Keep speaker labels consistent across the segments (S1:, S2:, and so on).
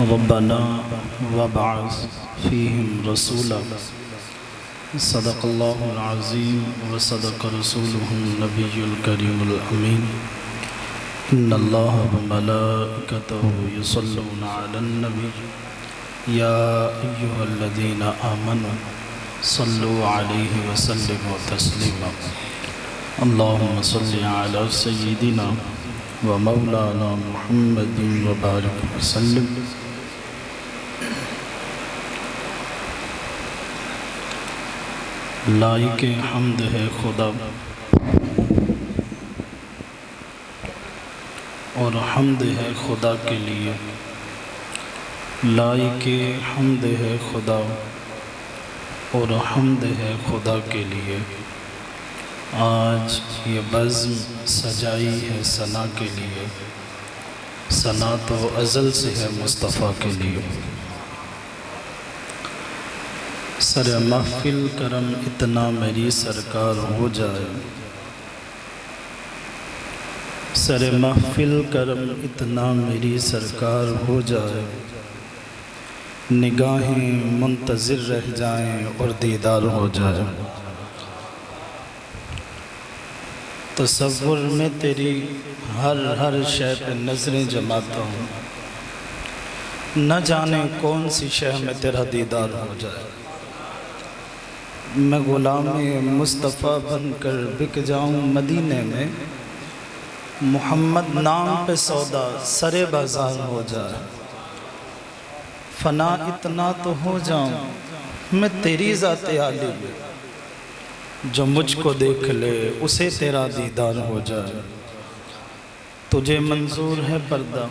S1: ربنا وابعث فيهم رسولا صدق الله العظيم وصدق رسوله النبي الكريم الأمين إن الله وملائكته يصلون على النبي يا أيها الذين آمنوا صلوا عليه وسلموا تسليما اللهم صل على سيدنا ومولانا محمد وبارك وسلم لائق حمد ہے خدا اور حمد ہے خدا کے لیے، لائق حمد ہے خدا اور حمد ہے خدا کے لیے۔ آج یہ بزم سجائی ہے ثنا کے لیے، ثنا تو ازل سے ہے مصطفیٰ کے لیے۔ سر محفل کرم اتنا میری سرکار ہو جائے، سر محفل کرم اتنا میری سرکار ہو جائے، نگاہیں منتظر رہ جائیں اور دیدار ہو جائے۔ تصور میں تیری ہر شے پہ نظریں جماتا ہوں، نہ جانے کون سی شے میں تیرا دیدار ہو جائے۔ میں غلام مصطفیٰ بن کر بک جاؤں مدینے میں، محمد نام پہ سودا سرے بازار ہو جائے۔ فنا اتنا تو ہو جاؤں میں تیری ذات عالی میں، جو مجھ کو دیکھ لے اسے تیرا دیدار ہو جائے۔ تجھے منظور ہے پردہ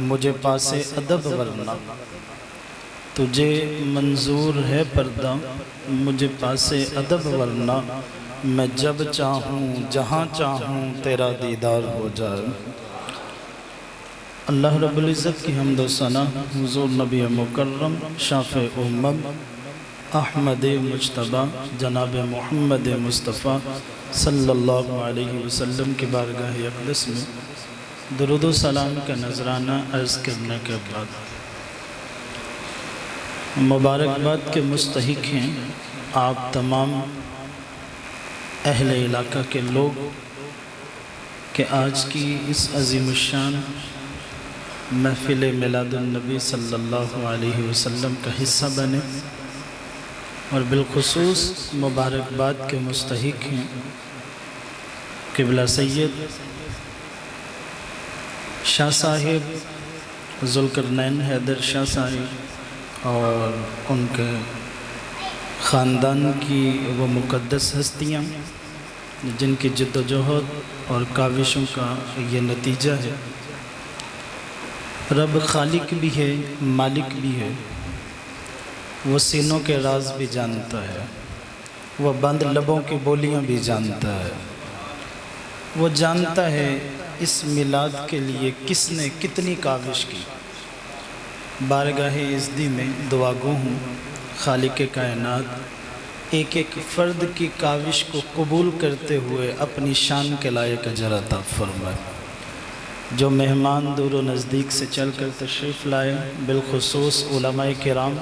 S1: مجھے پاسے ادب ورنہ، تجھے منظور ہے پردہ مجھے پاسے ادب ورنہ، میں جب چاہوں جہاں چاہوں تیرا دیدار ہو جائے۔ اللہ رب العزت کی حمد و ثنا حضور نبی مکرم شافع امم احمد مجتبی جناب محمد مصطفیٰ صلی اللہ علیہ وسلم کی بارگاہ اقدس میں درود و سلام کا نذرانہ عرض کرنے کے بعد مبارکباد کے مستحق ہیں آپ تمام اہل علاقہ کے لوگ کہ آج کی اس عظیم الشان محفل میلاد النبی صلی اللہ علیہ وسلم کا حصہ بنے، اور بالخصوص مبارکباد کے مستحق ہیں قبلہ سید شاہ صاحب ذوالقرنین حیدر شاہ صاحب اور ان کے خاندان کی وہ مقدس ہستیاں جن کی جد و جہد اور کاوشوں کا یہ نتیجہ ہے۔ رب خالق بھی ہے مالک بھی ہے، وہ سینوں کے راز بھی جانتا ہے، وہ بند لبوں کی بولیاں بھی جانتا ہے، وہ جانتا ہے اس میلاد کے لیے کس نے کتنی کاوش کی۔ بارگاہ ازدی میں دعا گو ہوں خالق کائنات ایک ایک فرد کی کاوش کو قبول کرتے ہوئے اپنی شان کے لائق اجر عطا فرمائے۔ جو مہمان دور و نزدیک سے چل کر تشریف لائے، بالخصوص علماء کرام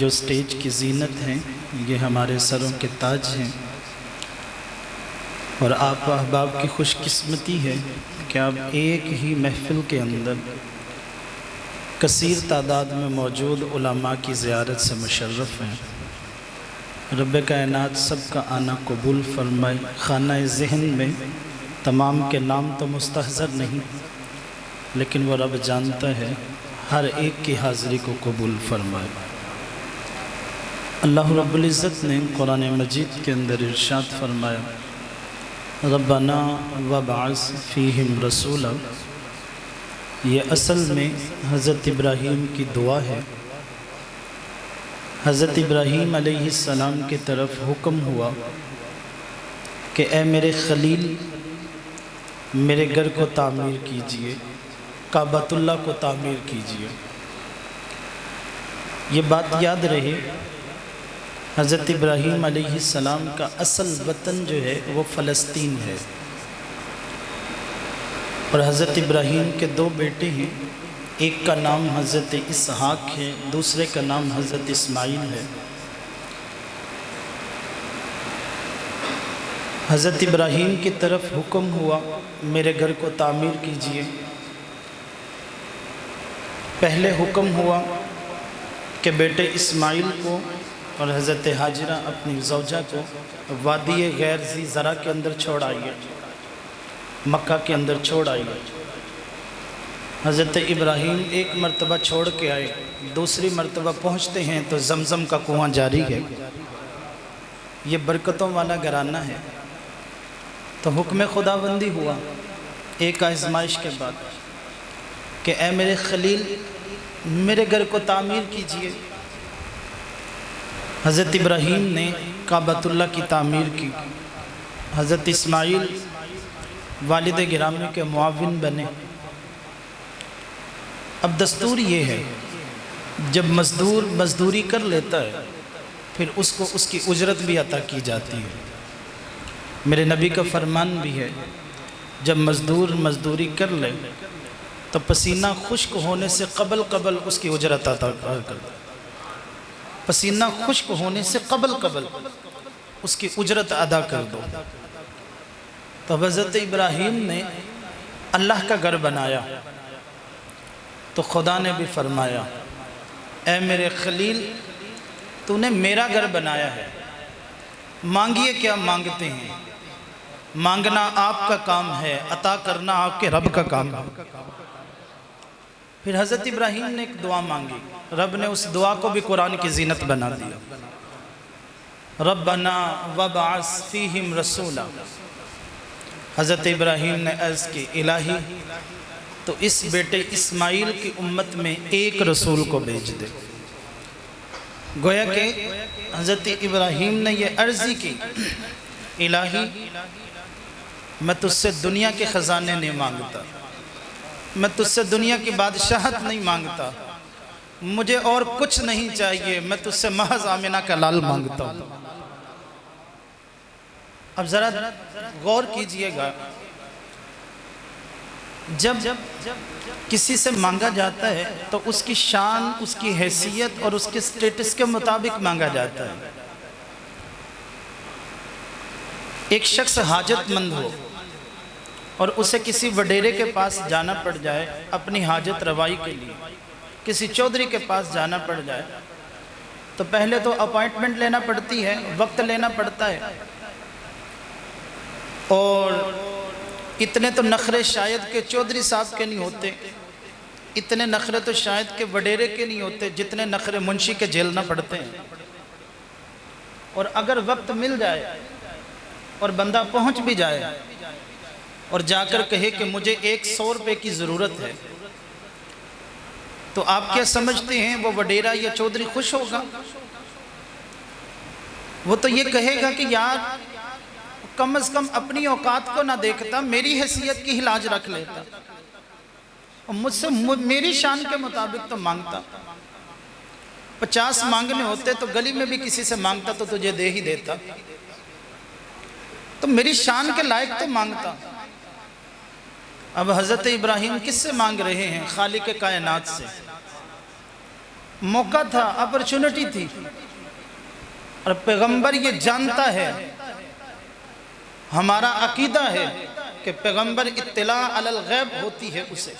S1: جو سٹیج کی زینت ہیں، یہ ہمارے سروں کے تاج ہیں، اور آپ احباب کی خوش قسمتی ہے کہ آپ ایک ہی محفل کے اندر کثیر تعداد میں موجود علماء کی زیارت سے مشرف ہیں۔ رب کائنات سب کا آنا قبول فرمائے۔ خانہ ذہن میں تمام کے نام تو مستحضر نہیں، لیکن وہ رب جانتا ہے، ہر ایک کی حاضری کو قبول فرمائے۔ اللہ رب العزت نے قرآن مجید کے اندر ارشاد فرمایا ربنا وابعث فیہم رسولا، یہ اصل میں حضرت ابراہیم کی دعا ہے۔ حضرت ابراہیم علیہ السلام کی طرف حکم ہوا کہ اے میرے خلیل میرے گھر کو تعمیر کیجئے، کعبۃ اللہ کو تعمیر کیجئے۔ یہ بات یاد رہے، حضرت ابراہیم علیہ السلام کا اصل وطن جو ہے وہ فلسطین ہے، اور حضرت ابراہیم کے دو بیٹے ہیں، ایک کا نام حضرت اسحاق ہے، دوسرے کا نام حضرت اسماعیل ہے۔ حضرت ابراہیم کی طرف حکم ہوا میرے گھر کو تعمیر کیجئے۔ پہلے حکم ہوا کہ بیٹے اسماعیل کو اور حضرت حاجرہ اپنی زوجہ کو وادی غیر ذی زرع کے اندر چھوڑ آئیے، مکہ کے اندر چھوڑ آئیے۔ حضرت ابراہیم ایک مرتبہ چھوڑ کے آئے، دوسری مرتبہ پہنچتے ہیں تو زمزم کا کنواں جاری ہے۔ یہ برکتوں والا گھرانہ ہے۔ تو حکم خداوندی ہوا ایک آزمائش کے بعد کہ اے میرے خلیل میرے گھر کو تعمیر کیجئے۔ حضرت ابراہیم نے کعبۃ اللہ کی تعمیر کی۔ حضرت اسماعیل والد گرامی کے معاون بنے۔ اب دستور یہ ہے جب مزدور مزدوری کر لیتا ہے پھر اس کو اس کی اجرت بھی عطا کی جاتی ہے۔ میرے نبی کا فرمان بھی ہے جب مزدور مزدوری کر لے تو پسینہ خشک ہونے سے قبل اس کی اجرت عطا کر دو۔ پسینہ خشک ہونے سے قبل اس کی اجرت ادا کر دو۔ تو حضرت ابراہیم نے اللہ کا گھر بنایا تو خدا نے بھی فرمایا اے میرے خلیل تو نے میرا گھر بنایا ہے، مانگیے کیا مانگتے ہیں، مانگنا آپ کا کام ہے، عطا کرنا آپ کے رب کا کام ہے۔ پھر حضرت ابراہیم نے ایک دعا مانگی، رب نے اس دعا کو بھی قرآن کی زینت بنا دیا۔ ربنا وابعث فیہم رسولا۔ حضرت ابراہیم نے عرض کی الہی تو اس بیٹے اسماعیل کی امت میں ایک رسول کو بھیج دے۔ گویا کہ حضرت ابراہیم نے یہ عرضی کی الہی میں تجھ سے دنیا کے خزانے نہیں مانگتا، میں تجھ سے دنیا کی بادشاہت نہیں مانگتا، مجھے اور کچھ نہیں چاہیے، میں تجھ سے محض آمنہ کا لال مانگتا ہوں۔ اب ذرا غور کیجئے گا، جب کسی سے مانگا جاتا ہے تو اس کی شان، اس کی حیثیت اور اس کے سٹیٹس کے مطابق مانگا جاتا ہے۔ ایک شخص حاجت مند ہو اور اسے کسی وڈیرے کے پاس جانا پڑ جائے اپنی حاجت روائی کے لیے، کسی چودھری کے پاس جانا پڑ جائے تو پہلے تو اپائنٹمنٹ لینا پڑتی ہے، وقت لینا پڑتا ہے، اور اتنے تو نخرے شاید کہ چودھری صاحب کے نہیں ہوتے، اتنے نخرے تو شاید کہ وڈیرے کے نہیں ہوتے جتنے نخرے منشی کے جھیلنا پڑتے ہیں۔ اور اگر وقت مل جائے اور بندہ پہنچ بھی جائے اور جا کر کہے کہ مجھے 100 روپے کی ضرورت ہے، تو آپ کیا سمجھتے ہیں وہ وڈیرا یا چودھری خوش ہوگا؟ وہ تو یہ کہے گا کہ یار کم از کم اپنی اوقات کو نہ دیکھتا، میری حیثیت کی لاج رکھ لیتا اور مجھ سے میری شان کے مطابق تو مانگتا۔ 50 مانگنے ہوتے تو گلی میں بھی کسی سے مانگتا تو تجھے دے ہی دیتا، تو میری شان کے لائق تو مانگتا۔ اب حضرت ابراہیم کس سے مانگ رہے ہیں؟ خالق کائنات سے۔ موقع تھا، اپرچونٹی تھی، اور پیغمبر یہ جانتا ہے، ہمارا عقیدہ ہے کہ پیغمبر اطلاع علی الغیب ہوتی ہے اسے۔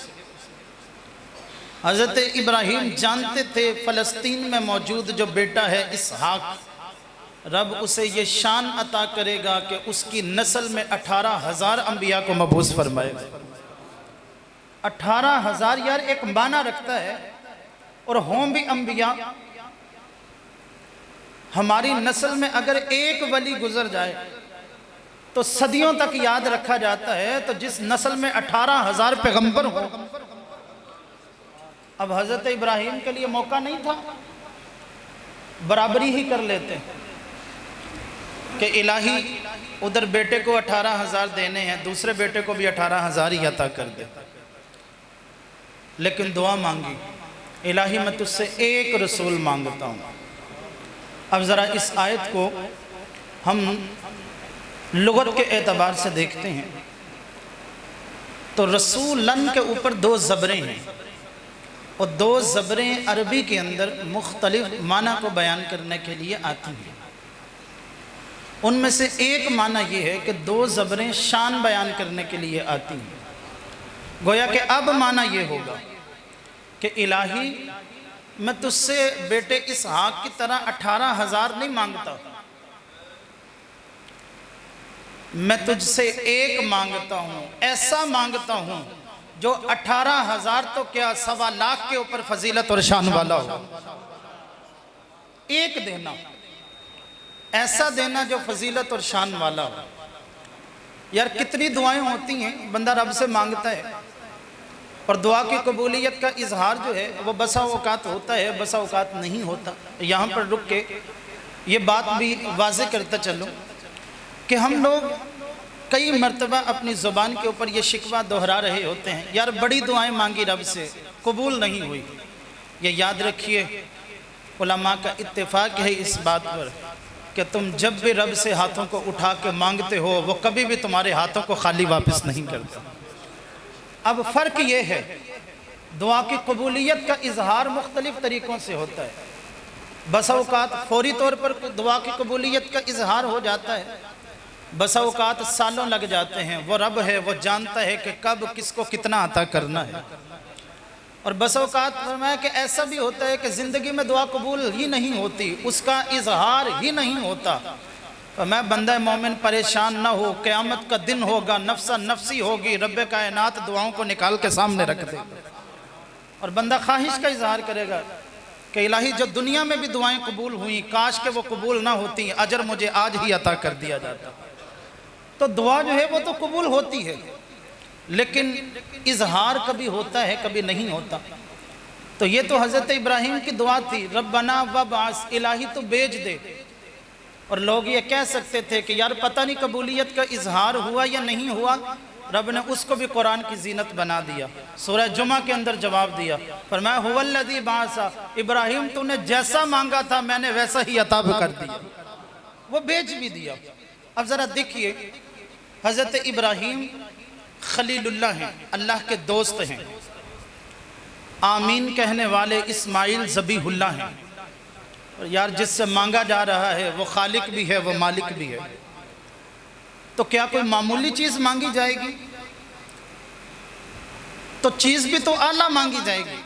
S1: حضرت ابراہیم جانتے تھے فلسطین میں موجود جو بیٹا ہے اسحاق، رب اسے یہ شان عطا کرے گا کہ اس کی نسل میں 18,000 انبیاء کو مبعوث فرمائے گا۔ 18,000 یار ایک معنی رکھتا ہے، اور ہوں بھی انبیاء۔ ہماری نسل میں اگر ایک ولی گزر جائے تو صدیوں تک یاد رکھا جاتا ہے، تو جس نسل میں 18,000 پیغمبر ہوں۔ اب حضرت ابراہیم کے لیے موقع نہیں تھا، برابری ہی کر لیتے کہ الہی ادھر بیٹے کو 18,000 دینے ہیں، دوسرے بیٹے کو بھی 18,000 ہی عطا کر دے۔ لیکن دعا مانگی الہی میں تجھ سے ایک رسول مانگتا ہوں۔ اب ذرا اس آیت کو ہم لغت کے اعتبار سے دیکھتے ہیں تو رسولن کے اوپر 2 زبریں ہیں، اور دو زبریں عربی کے اندر مختلف معنی کو بیان کرنے کے لیے آتی ہیں۔ ان میں سے ایک معنی یہ ہے کہ دو زبریں شان بیان کرنے کے لیے آتی ہیں۔ گویا کہ اب معنی یہ ہوگا کہ الہی میں تجھ سے بیٹے اسحاق کی طرح 18,000 نہیں مانگتا، میں تجھ سے ایک مانگتا ہوں، ایسا مانگتا ہوں جو 18,000 تو کیا 1.25 کے اوپر فضیلت اور شان والا ہو۔ ایک دینا، ایسا دینا جو فضیلت اور شان والا ہو۔ یار کتنی دعائیں ہوتی ہیں بندہ رب سے مانگتا ہے، اور دعا کی قبولیت کا اظہار جو ہے وہ بسا اوقات ہوتا ہے، بسا اوقات نہیں ہوتا۔ یہاں پر رک کے یہ بات بھی واضح کرتا چلوں کہ ہم لوگ کئی مرتبہ اپنی زبان کے اوپر یہ شکوہ دہرا رہے ہوتے ہیں، یار بڑی دعائیں مانگی رب سے، قبول نہیں ہوئی۔ یہ یاد رکھیے، علماء کا اتفاق ہے اس بات پر کہ تم جب بھی رب سے ہاتھوں کو اٹھا کے مانگتے ہو، وہ کبھی بھی تمہارے ہاتھوں کو خالی واپس نہیں کرتا۔ اب فرق یہ ہے، دعا کی قبولیت کا اظہار مختلف طریقوں سے ہوتا ہے۔ بس اوقات فوری طور پر دعا کی قبولیت کا اظہار ہو جاتا ہے، بس اوقات سالوں لگ جاتے ہیں۔ وہ رب ہے، وہ جانتا ہے کہ کب کس کو کتنا عطا کرنا ہے۔ اور بس اوقات فرمایا کہ ایسا بھی ہوتا ہے کہ زندگی میں دعا قبول ہی نہیں ہوتی، اس کا اظہار ہی نہیں ہوتا۔ فرمایا بندہ مومن پریشان نہ ہو، قیامت کا دن ہوگا، نفسا نفسی ہوگی، رب کائنات دعاؤں کو نکال کے سامنے رکھ دے، اور بندہ خواہش کا اظہار کرے گا کہ الہی جو دنیا میں بھی دعائیں قبول ہوئیں، کاش کہ وہ قبول نہ ہوتی، اجر مجھے آج ہی عطا کر دیا جاتا۔ تو دعا جو ہے وہ تو قبول ہوتی ہے، لیکن اظہار کبھی ہوتا ہے کبھی نہیں ہوتا۔ تو یہ تو حضرت ابراہیم کی دعا تھی، ربنا وابعث، الہی تو بھیج دے۔ اور لوگ یہ کہہ سکتے تھے کہ یار پتہ نہیں قبولیت کا اظہار ہوا یا نہیں ہوا، رب نے اس کو بھی قرآن کی زینت بنا دیا۔ سورہ جمعہ کے اندر جواب دیا، فرمایا هو الذی بعث، ابراہیم تو نے جیسا مانگا تھا میں نے ویسا ہی عطا کر دیا، وہ بھیج بھی دیا۔ اب ذرا دیکھیے، حضرت ابراہیم خلیل اللہ ہیں، اللہ کے دوست ہیں، آمین کہنے والے اسماعیل ذبیح اللہ ہیں، اور یار جس سے مانگا جا رہا ہے وہ خالق بھی ہے، وہ مالک بھی ہے، تو کیا کوئی معمولی چیز مانگی جائے گی؟ تو چیز بھی تو اعلیٰ مانگی جائے گی۔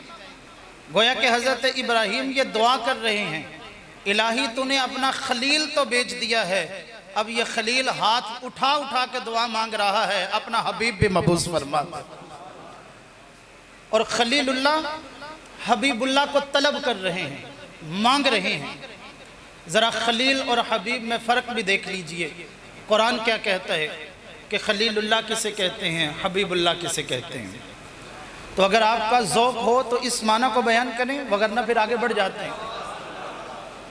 S1: گویا کہ حضرت ابراہیم یہ دعا کر رہے ہیں، الہی تو نے اپنا خلیل تو بیچ دیا ہے، اب یہ خلیل ہاتھ اٹھا اٹھا کے دعا مانگ رہا ہے، اپنا حبیب بھی مبعوث فرما دے۔ اور خلیل اللہ حبیب اللہ کو طلب کر رہے ہیں، مانگ رہے ہیں۔ ذرا خلیل اور حبیب میں فرق بھی دیکھ لیجئے، قرآن کیا کہتا ہے کہ خلیل اللہ کسے کہتے ہیں، حبیب اللہ کسے کہتے ہیں۔ تو اگر آپ کا ذوق ہو تو اس معنی کو بیان کریں، وگرنہ پھر آگے بڑھ جاتے ہیں۔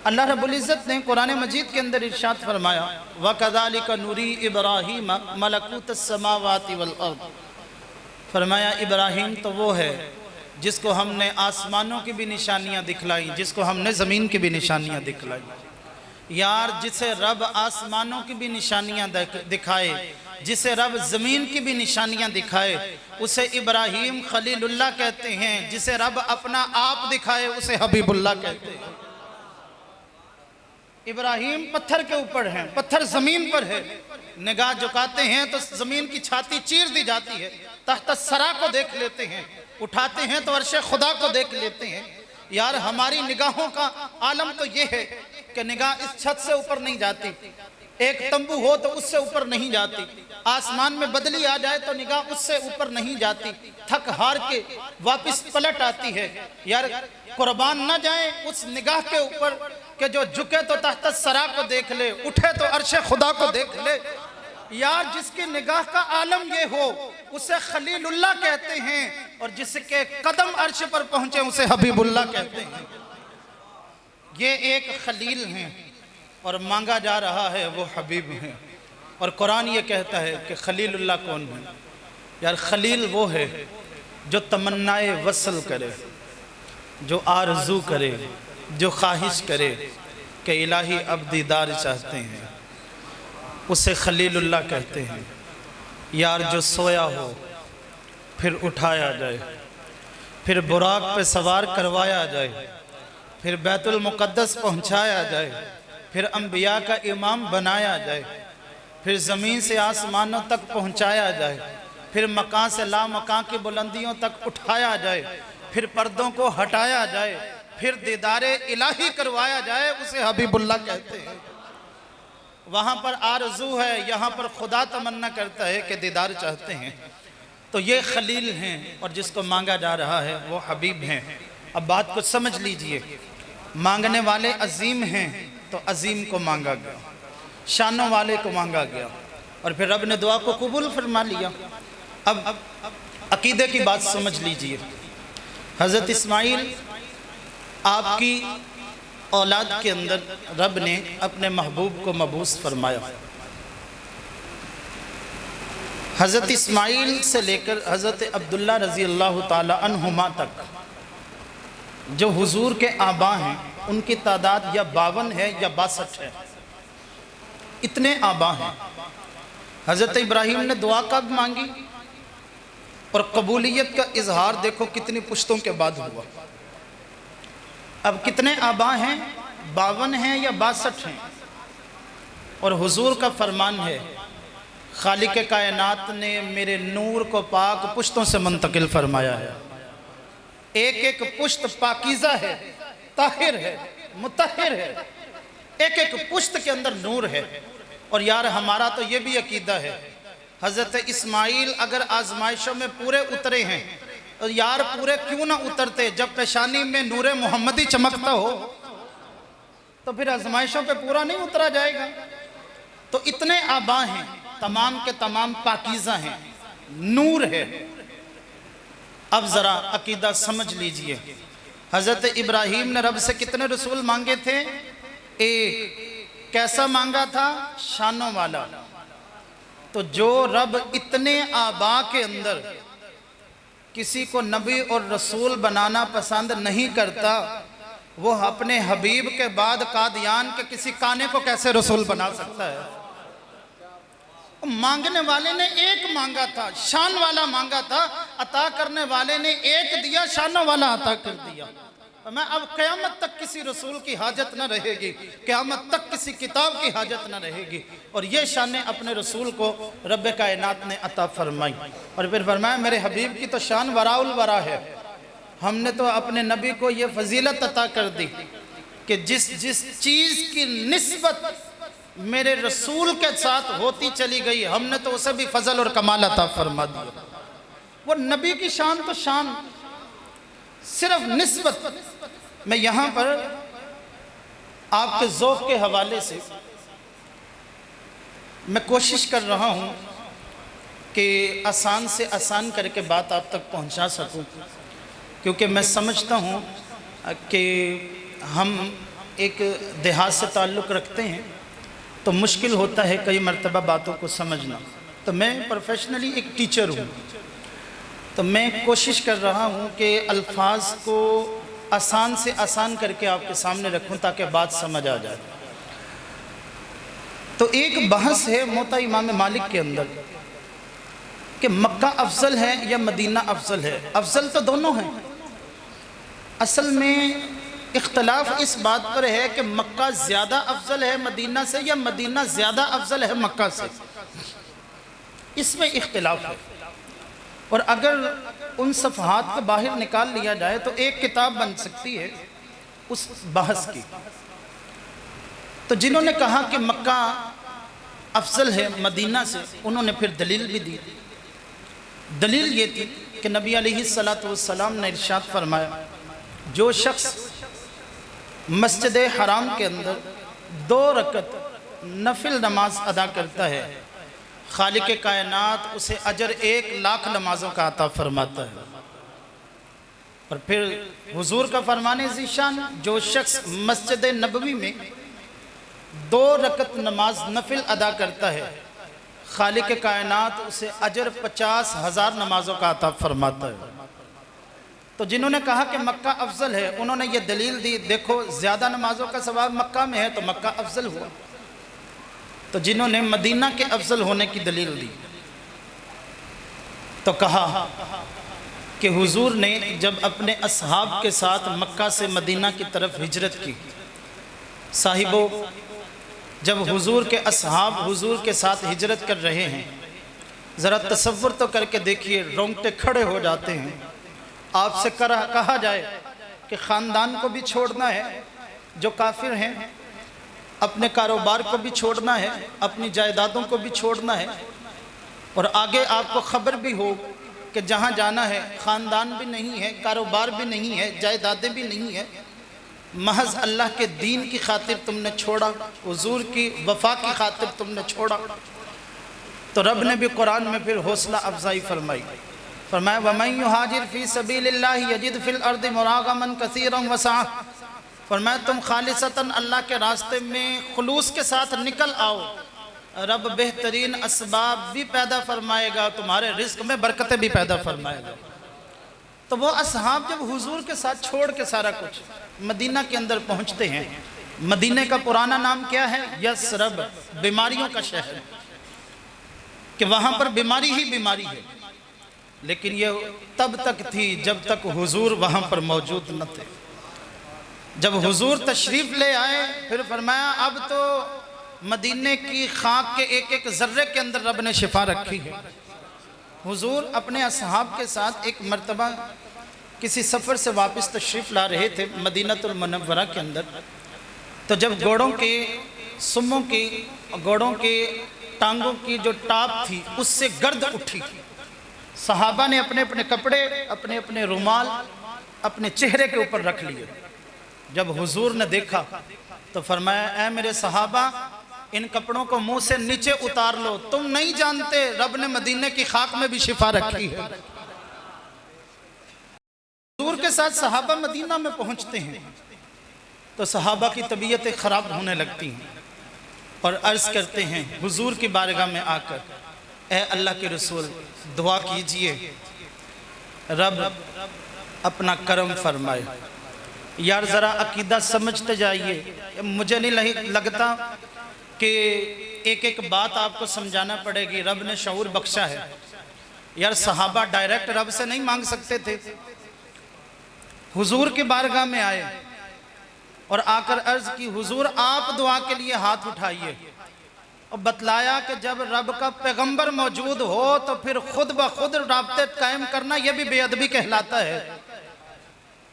S1: اللہ رب العزت نے قرآن مجید کے اندر ارشاد فرمایا وَكَذَلِكَ نُرِي إِبْرَاهِيمَ مَلَكُوتَ السَّمَاوَاتِ وَالْأَرْضِ، فرمایا ابراہیم تو وہ ہے جس کو ہم نے آسمانوں کی بھی نشانیاں دکھلائیں، جس کو ہم نے زمین کی بھی نشانیاں دکھلائیں۔ یار جسے رب آسمانوں کی بھی نشانیاں دکھائے، جسے رب زمین کی بھی نشانیاں دکھائے، اسے ابراہیم خلیل اللہ کہتے ہیں، جسے رب اپنا آپ دکھائے اسے حبیب اللہ کہتے ہیں۔ ابراہیم پتھر کے اوپر ہیں، پتھر زمین پر ہے، نگاہ جھکاتے ہیں تو زمین کی چھاتی چیر دی جاتی ہے، تحت الثری کو دیکھ لیتے ہیں، اٹھاتے ہیں تو عرش خدا کو دیکھ لیتے ہیں۔ یار ہماری نگاہوں کا عالم تو یہ ہے کہ نگاہ اس چھت سے اوپر نہیں جاتی، ایک تمبو ہو تو اس سے اوپر نہیں جاتی، آسمان میں بدلی آ جائے تو نگاہ اس سے اوپر نہیں جاتی، تھک ہار کے واپس پلٹ آتی ہے۔ یار قربان نہ جائیں اس نگاہ کے اوپر کہ جو جھکے تو تحت الثری کو دیکھ لے، اٹھے تو عرش خدا کو دیکھ لے۔ یار جس کی نگاہ کا عالم یہ ہو اسے خلیل اللہ کہتے ہیں، اور جس کے قدم عرش پر پہنچے اسے حبیب اللہ کہتے ہیں۔ یہ ایک خلیل ہیں اور مانگا جا رہا ہے وہ حبیب ہیں، اور قرآن یہ کہتا ہے کہ خلیل اللہ کون ہے؟ یار خلیل وہ ہے جو تمنائے وصل کرے، جو آرزو کرے، جو خواہش کرے کہ الہی اب دیدار چاہتے ہیں، اسے خلیل اللہ کہتے ہیں۔ یار جو سویا ہو پھر اٹھایا جائے، پھر براق پہ سوار کروایا جائے، پھر بیت المقدس پہنچایا جائے، پھر انبیاء کا امام بنایا جائے، پھر زمین سے آسمانوں تک پہنچایا جائے، پھر مکان سے لا مکان کی بلندیوں تک اٹھایا جائے، پھر پردوں کو ہٹایا جائے، پھر دیدار الہی کروایا جائے، اسے حبیب اللہ کہتے ہیں۔ وہاں پر آرزو ہے، یہاں پر خدا تمنا کرتا ہے کہ دیدار چاہتے ہیں۔ تو یہ خلیل ہیں، اور جس کو مانگا جا رہا ہے وہ حبیب ہیں۔ اب بات کو سمجھ لیجئے، مانگنے والے عظیم ہیں تو عظیم کو مانگا گیا، شانوں والے کو مانگا گیا، اور پھر رب نے دعا کو قبول فرما لیا۔ اب عقیدے کی بات سمجھ لیجئے، حضرت اسماعیل آپ کی اولاد کے اندر رب نے اپنے محبوب کو مبعوث فرمایا۔ حضرت اسماعیل سے لے کر حضرت عبداللہ رضی اللہ تعالی عنہما تک جو حضور کے آبا ہیں، ان کی تعداد یا 52 ہے یا 62 ہے، اتنے آبا ہیں۔ حضرت ابراہیم نے دعا کب مانگی اور قبولیت کا اظہار دیکھو کتنی پشتوں کے بعد ہوا۔ اب کتنے آبا ہیں؟ 52 ہیں یا 62 ہیں، اور حضور کا فرمان ہے خالق کائنات نے میرے نور کو پاک پشتوں سے منتقل فرمایا ہے۔ ایک ایک پشت پاکیزہ ہے، طاہر ہے، مطہر ہے، ایک ایک پشت کے اندر نور ہے۔ اور یار ہمارا تو یہ بھی عقیدہ ہے، حضرت اسماعیل اگر آزمائشوں میں پورے اترے ہیں، یار پورے کیوں نہ اترتے؟ جب پیشانی میں نور محمدی چمکتا ہو تو پھر آزمائشوں پہ پورا نہیں اترا جائے گا۔ تو اتنے آبا ہیں، تمام کے تمام پاکیزہ ہیں، نور ہے۔ اب ذرا عقیدہ سمجھ لیجئے، حضرت ابراہیم نے رب سے کتنے رسول مانگے تھے؟ ایک۔ کیسا مانگا تھا؟ شانوں والا۔ تو جو رب اتنے آبا کے اندر کسی کو نبی اور رسول بنانا پسند نہیں کرتا، وہ اپنے حبیب کے بعد قادیان کے کسی کانے کو کیسے رسول بنا سکتا ہے؟ مانگنے والے نے ایک مانگا تھا، شان والا مانگا تھا، عطا کرنے والے نے ایک دیا، شانوں والا عطا کر دیا۔ میں اب قیامت تک کسی رسول کی حاجت نہ رہے گی، قیامت تک کسی کتاب کی حاجت نہ رہے گی، اور یہ شانیں اپنے رسول کو رب کائنات نے عطا فرمائی۔ اور پھر فرمایا میرے حبیب کی تو شان وراء الورا ہے، ہم نے تو اپنے نبی کو یہ فضیلت عطا کر دی کہ جس چیز کی نسبت میرے رسول کے ساتھ ہوتی چلی گئی، ہم نے تو اسے بھی فضل اور کمال عطا فرما دیا۔ وہ نبی کی شان تو شان، صرف نسبت۔ میں یہاں پر آپ کے ذوق کے حوالے سے میں کوشش کر رہا ہوں کہ آسان سے آسان کر کے بات آپ تک پہنچا سکوں، کیونکہ میں سمجھتا ہوں کہ ہم ایک دیہات سے تعلق رکھتے ہیں تو مشکل ہوتا ہے کئی مرتبہ باتوں کو سمجھنا۔ تو میں پروفیشنلی ایک ٹیچر ہوں، تو میں کوشش کر رہا ہوں کہ الفاظ کو آسان سے آسان کر کے آپ کے سامنے رکھوں تاکہ بات سمجھ آ جائے۔ تو ایک بحث ہے موطا امام مالک کے اندر کہ مکہ افضل ہے یا مدینہ افضل ہے۔ افضل تو دونوں ہیں، اصل میں اختلاف اس بات پر ہے کہ مکہ زیادہ افضل ہے مدینہ سے یا مدینہ زیادہ افضل ہے مکہ سے، اس میں اختلاف ہے۔ اور اگر ان صفحات کو باہر نکال لیا جائے تو ایک کتاب بن سکتی ہے اس بحث کی۔ تو جنہوں نے کہا کہ مکہ افضل ہے مدینہ سے، انہوں نے پھر دلیل بھی دی۔ دلیل یہ تھی کہ نبی علیہ السلام نے ارشاد فرمایا جو شخص مسجد حرام کے اندر 2 رکعت نفل نماز ادا کرتا ہے، خالق کائنات اسے اجر 1,00,000 نمازوں کا عطا فرماتا ہے۔ اور پھر حضور کا فرمان ذیشان، جو شخص مسجد نبوی میں 2 رکعت نماز نفل ادا کرتا ہے، خالق کائنات اسے اجر 50,000 نمازوں کا عطا فرماتا ہے۔ تو جنہوں نے کہا کہ مکہ افضل ہے، انہوں نے یہ دلیل دی، دیکھو زیادہ نمازوں کا ثواب مکہ میں ہے تو مکہ افضل ہوا۔ تو جنہوں نے مدینہ کے افضل ہونے کی دلیل دی تو کہا کہ حضور نے جب اپنے اصحاب کے ساتھ مکہ سے مدینہ کی طرف ہجرت کی، صاحبوں جب حضور کے اصحاب حضور کے ساتھ ہجرت کر رہے ہیں، ذرا تصور تو کر کے دیکھیے، رونگٹے کھڑے ہو جاتے ہیں۔ آپ سے کہا جائے کہ خاندان کو بھی چھوڑنا ہے جو کافر ہیں، اپنے کاروبار کو بھی چھوڑنا ہے، اپنی جائیدادوں کو بھی چھوڑنا ہے، اور آگے آپ کو خبر بھی ہو کہ جہاں جانا ہے خاندان بھی نہیں ہے، کاروبار بھی نہیں ہے، جائیدادیں بھی نہیں ہیں، محض اللہ کے دین کی خاطر تم نے چھوڑا، حضور کی وفا کی خاطر تم نے چھوڑا۔ تو رب نے بھی قرآن میں پھر حوصلہ افزائی فرمائی، فرمایا وَمَن يُهَاجِرْ فِي سَبِيلِ اللَّهِ يَجِدْ فِي الْأَرْضِ مُرَاغَمًا كَثِيرًا وَسَعًا، فرمایا تم خالصتاً اللہ کے راستے میں خلوص کے ساتھ نکل آؤ، رب بہترین اسباب بھی پیدا فرمائے گا، تمہارے رزق میں برکتیں بھی پیدا فرمائے گا۔ تو وہ اصحاب جب حضور کے ساتھ چھوڑ کے سارا کچھ مدینہ کے اندر پہنچتے ہیں، مدینہ کا پرانا نام کیا ہے؟ یثرب، بیماریوں کا شہر، کہ وہاں پر بیماری ہی بیماری ہے، لیکن یہ تب تک تھی جب تک حضور وہاں پر موجود نہ تھے۔ جب حضور تشریف لے آئے پھر فرمایا اب تو مدینہ کی خاک کے ایک ایک ذرے کے اندر رب نے شفا رکھی ہے۔ حضور اپنے اصحاب کے ساتھ ایک مرتبہ کسی سفر سے واپس تشریف لا رہے تھے مدینہ المنورہ کے اندر، تو جب گھوڑوں کے سموں کی گھوڑوں کے ٹانگوں کی جو ٹاپ تھی اس سے گرد اٹھی، صحابہ نے اپنے اپنے کپڑے اپنے اپنے رومال اپنے چہرے کے اوپر رکھ لیے۔ جب حضور نے دیکھا تو فرمایا اے میرے صحابہ ان کپڑوں کو منہ سے نیچے اتار لو، تم نہیں جانتے رب نے مدینہ کی خاک میں بھی شفا رکھی ہے۔ حضور کے ساتھ صحابہ مدینہ میں پہنچتے ہیں تو صحابہ کی طبیعتیں خراب ہونے لگتی ہیں اور عرض کرتے ہیں حضور کی بارگاہ میں آ کر اے اللہ کے رسول دعا کیجئے رب اپنا کرم فرمائے۔ یار ذرا عقیدہ سمجھتے جائیے، مجھے نہیں لگتا کہ ایک ایک بات آپ کو سمجھانا پڑے گی، رب نے شعور بخشا ہے۔ یار صحابہ ڈائریکٹ رب سے نہیں مانگ سکتے تھے، حضور کی بارگاہ میں آئے اور آ کر عرض کی حضور آپ دعا کے لیے ہاتھ اٹھائیے، اور بتلایا کہ جب رب کا پیغمبر موجود ہو تو پھر خود بخود رابطے قائم کرنا یہ بھی بے ادبی کہلاتا ہے۔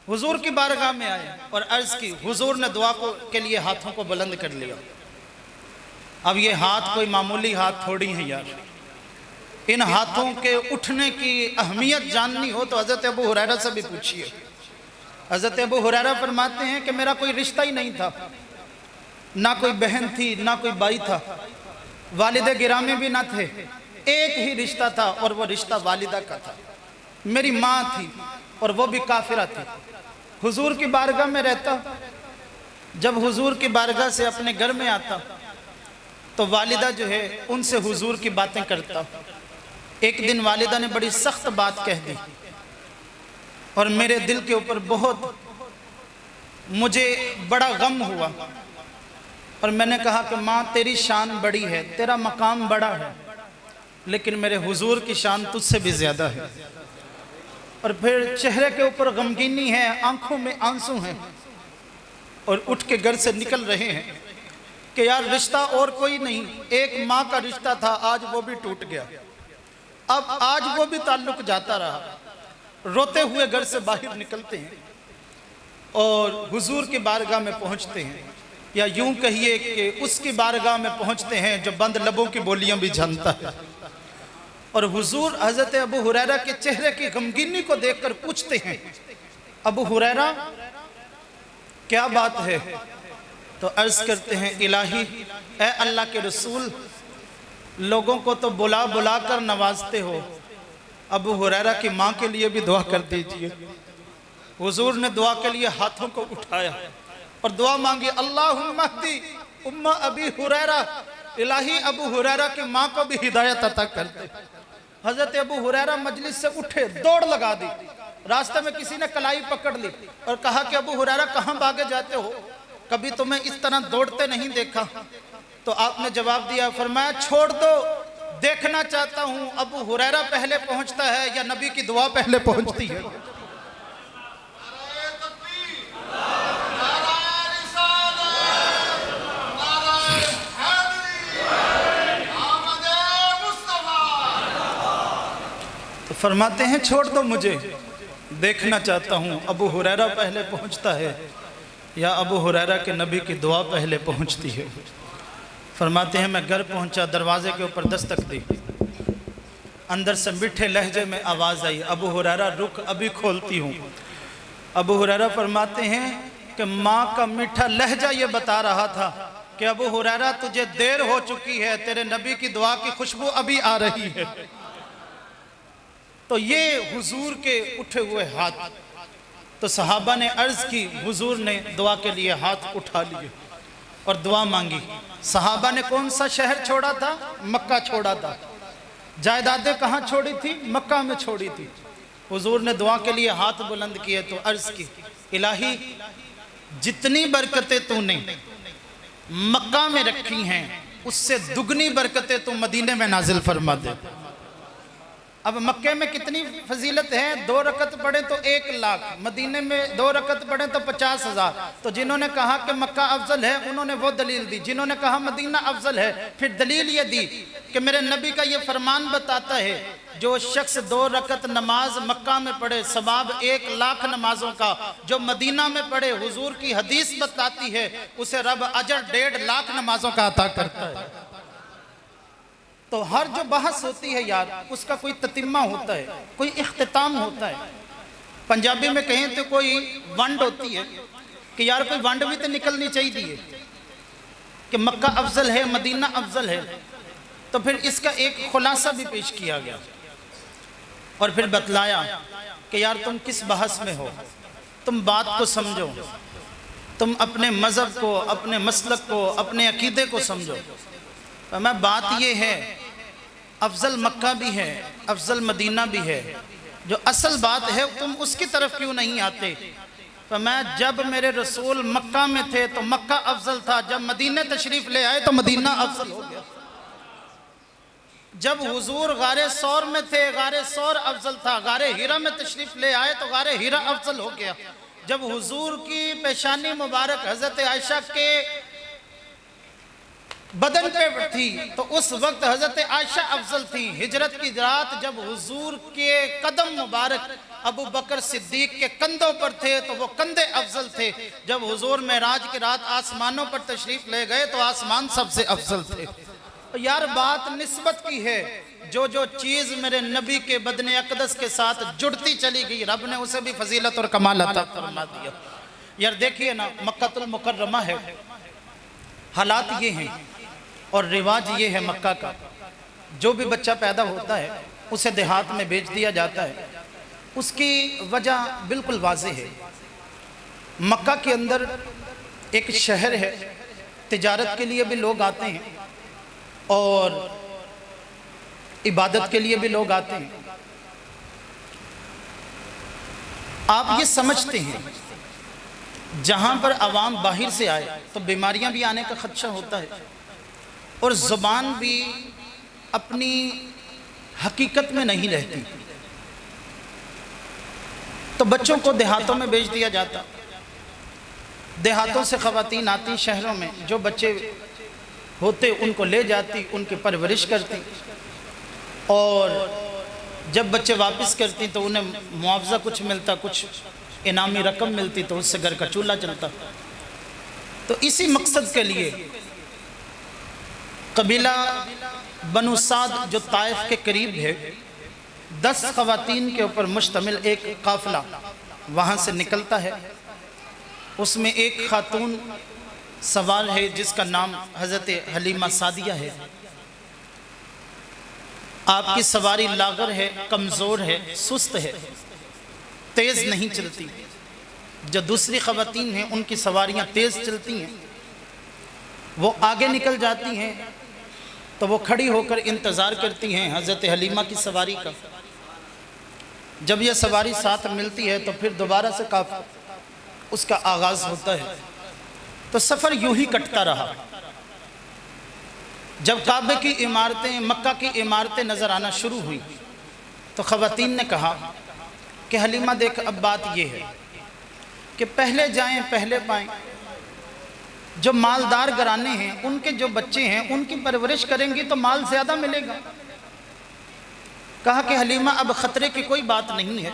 S1: حضور کی بارگاہ میں آئے اور عرض کی، حضور نے دعا کے لیے ہاتھوں کو بلند کر لیا۔ اب یہ ہاتھ کوئی معمولی ہاتھ تھوڑی ہیں یار، ان ہاتھوں کے اٹھنے کی اہمیت جاننی ہو تو حضرت ابو ہریرہ سے بھی پوچھئے۔ حضرت ابو ہریرہ فرماتے ہیں کہ میرا کوئی رشتہ ہی نہیں تھا، نہ کوئی بہن تھی نہ کوئی بھائی تھا، والد گرامی بھی نہ تھے، ایک ہی رشتہ تھا اور وہ رشتہ والدہ کا تھا، میری ماں تھی اور وہ بھی کافرہ تھی۔ حضور کی بارگاہ میں رہتا، جب حضور کی بارگاہ سے اپنے گھر میں آتا تو والدہ جو ہے ان سے حضور کی باتیں کرتا۔ ایک دن والدہ نے بڑی سخت بات کہہ دی اور میرے دل کے اوپر بہت مجھے بڑا غم ہوا، اور میں نے کہا کہ ماں تیری شان بڑی ہے، تیرا مقام بڑا ہے، لیکن میرے حضور کی شان تجھ سے بھی زیادہ ہے۔ اور پھر چہرے کے اوپر غمگینی ہے، آنکھوں میں آنسو ہیں، اور اٹھ کے گھر سے نکل رہے ہیں کہ یار رشتہ اور کوئی نہیں، ایک ماں کا رشتہ تھا آج وہ بھی ٹوٹ گیا، اب آج وہ بھی تعلق جاتا رہا۔ روتے ہوئے گھر سے باہر نکلتے ہیں اور حضور کی بارگاہ میں پہنچتے ہیں، یا یوں کہیے کہ اس کی بارگاہ میں پہنچتے ہیں جو بند لبوں کی بولیاں بھی جانتا ہے۔ اور حضور حضرت ابو ہریرہ کے چہرے کی غمگینی کو دیکھ کر پوچھتے ہیں ابو ہریرہ کیا بات ہے؟ تو عرض کرتے ہیں الہی اے اللہ کے رسول لوگوں کو تو بلا بلا کر نوازتے ہو، ابو ہریرہ کی ماں کے لیے بھی دعا کر دیجئے۔ حضور نے دعا کے لیے ہاتھوں کو اٹھایا اور دعا مانگی، اللہم اہدی ام ابی ہریرہ، الہی ابو ہریرہ کی ماں کو بھی ہدایت عطا کر دے۔ حضرت ابو ہریرہ مجلس سے اٹھے، دوڑ لگا دی، راستے میں کسی نے کلائی پکڑ لی اور کہا کہ ابو ہریرہ کہاں بھاگے جاتے ہو، کبھی تمہیں اس طرح دوڑتے نہیں دیکھا۔ تو آپ نے جواب دیا، فرمایا چھوڑ دو، دیکھنا چاہتا ہوں ابو ہریرہ پہلے پہنچتا ہے یا نبی کی دعا پہلے پہنچتی ہے؟ تو فرماتے ہیں چھوڑ دو مجھے، دیکھنا چاہتا ہوں ابو ہریرہ پہلے پہنچتا ہے یا ابو ہریرہ کے نبی کی دعا پہلے پہنچتی ہے؟ فرماتے ہیں میں گھر پہنچا، دروازے کے اوپر دستک دی، اندر سے میٹھے لہجے میں آواز آئی، ابو ہریرہ رک ابھی کھولتی ہوں۔ ابو ہریرہ فرماتے ہیں کہ ماں کا میٹھا لہجہ یہ بتا رہا تھا کہ ابو ہریرہ تجھے دیر ہو چکی ہے، تیرے نبی کی دعا کی خوشبو ابھی آ رہی ہے۔ تو یہ حضور کے اٹھے ہوئے ہاتھ، تو صحابہ نے عرض کی، حضور نے دعا کے لیے ہاتھ اٹھا لیے اور دعا مانگی۔ صحابہ نے کون سا شہر چھوڑا تھا؟ مکہ چھوڑا تھا۔ جائیدادیں کہاں چھوڑی تھی؟ مکہ میں چھوڑی تھی۔ حضور نے دعا کے لیے ہاتھ بلند کیے تو عرض کی، الہی جتنی برکتیں تو نے مکہ میں رکھی ہیں اس سے دگنی برکتیں تو مدینے میں نازل فرما دے۔ اب مکے میں کتنی فضیلت ہے؟ 2 رکعت پڑھیں تو 1 لاکھ، مدینے میں 2 رکعت پڑھیں تو 50,000۔ تو جنہوں نے کہا کہ مکہ افضل ہے انہوں نے وہ دلیل دی، جنہوں نے کہا مدینہ افضل ہے پھر دلیل یہ دی کہ میرے نبی کا یہ فرمان بتاتا ہے جو شخص 2 رکعت نماز مکہ میں پڑھے ثواب 1 لاکھ نمازوں کا، جو مدینہ میں پڑھے حضور کی حدیث بتاتی ہے اسے رب اجر 1.5 لاکھ نمازوں کا عطا کرتا ہے۔ تو ہر جو بحث ہوتی ہے یار اس کا کوئی تتمہ ہوتا ہے، کوئی اختتام ہوتا ہے۔ پنجابی میں کہیں تو کوئی ونڈ ہوتی ہے کہ یار کوئی ونڈ بھی تو نکلنی چاہیے کہ مکہ افضل ہے مدینہ افضل ہے۔ تو پھر اس کا ایک خلاصہ بھی پیش کیا گیا اور پھر بتلایا کہ یار تم کس بحث میں ہو، تم بات کو سمجھو، تم اپنے مذہب کو، اپنے مسلک کو، اپنے عقیدے کو سمجھو۔ میں بات یہ ہے افضل مکہ بھی ہے افضل مدینہ بھی ہے، جو اصل بات ہے تم اس کی طرف کیوں نہیں آتے؟ میں جب میرے رسول مکہ میں تھے تو مکہ افضل تھا، جب مدینہ تشریف لے آئے تو مدینہ افضل ہو گیا۔ جب حضور غار ثور میں تھے غار ثور افضل تھا، غار ہیرا میں تشریف لے آئے تو غار ہیرا افضل ہو گیا۔ جب حضور کی پیشانی مبارک حضرت عائشہ کے بدن پہ تھی تو اس وقت حضرت عائشہ افضل تھی۔ ہجرت کی رات جب حضور کے قدم مبارک ابو بکر صدیق کے کندھوں پر تھے تو وہ کندھے افضل تھے۔ جب حضور معراج کی رات آسمانوں پر تشریف لے گئے تو آسمان سب سے افضل تھے۔ یار بات نسبت کی ہے، جو چیز میرے نبی کے بدن اقدس کے ساتھ جڑتی چلی گئی رب نے اسے بھی فضیلت اور کمال عطا فرما دیا۔ یار دیکھیے نا مکہ المکرمہ ہے، حالات یہ ہیں اور رواج یہ ہے مکہ کا، جو بھی بچہ پیدا ہوتا ہے اسے دیہات میں بیچ دیا جاتا ہے۔ اس کی وجہ بالکل واضح ہے، مکہ کے اندر ایک شہر ہے، تجارت کے لیے بھی لوگ آتے ہیں اور عبادت کے لیے بھی لوگ آتے ہیں۔ آپ یہ سمجھتے ہیں جہاں پر عوام باہر سے آئے تو بیماریاں بھی آنے کا خدشہ ہوتا ہے اور زبان بھی اپنی حقیقت میں نہیں رہتی، تو بچوں کو دیہاتوں میں بیچ دیا جاتا۔ دیہاتوں سے خواتین آتی شہروں میں، جو بچے ہوتے ان کو لے جاتی، ان کی پرورش کرتی اور جب بچے واپس کرتی تو انہیں معاوضہ کچھ ملتا، کچھ انعامی رقم ملتی، تو اس سے گھر کا چولہا چلتا۔ تو اسی مقصد کے لیے قبیلہ بنو سعد جو طائف کے قریب ہے، 10 خواتین کے اوپر مشتمل ایک قافلہ وہاں سے نکلتا ہے۔ اس میں ایک خاتون سوار ہے جس کا نام حضرت حلیمہ سعدیہ ہے۔ آپ کی سواری لاغر ہے، کمزور ہے، سست ہے، تیز نہیں چلتی۔ جو دوسری خواتین ہیں ان کی سواریاں تیز چلتی ہیں، وہ آگے نکل جاتی ہیں تو وہ کھڑی ہو کر انتظار کرتی ہیں حضرت حلیمہ کی سواری کا۔ جب یہ سواری ساتھ ملتی ہے تو پھر دوبارہ سے اس کا آغاز ہوتا ہے۔ تو سفر یوں ہی کٹتا رہا۔ جب کعبے کی عمارتیں، مکہ کی عمارتیں نظر آنا شروع ہوئی تو خواتین نے کہا کہ حلیمہ دیکھ اب بات یہ ہے کہ پہلے جائیں پہلے پائیں، جو مالدار گھرانے ہیں ان کے جو بچے ہیں ان کی پرورش کریں گی تو مال زیادہ ملے گا۔ کہا کہ حلیمہ اب خطرے کی کوئی بات نہیں ہے،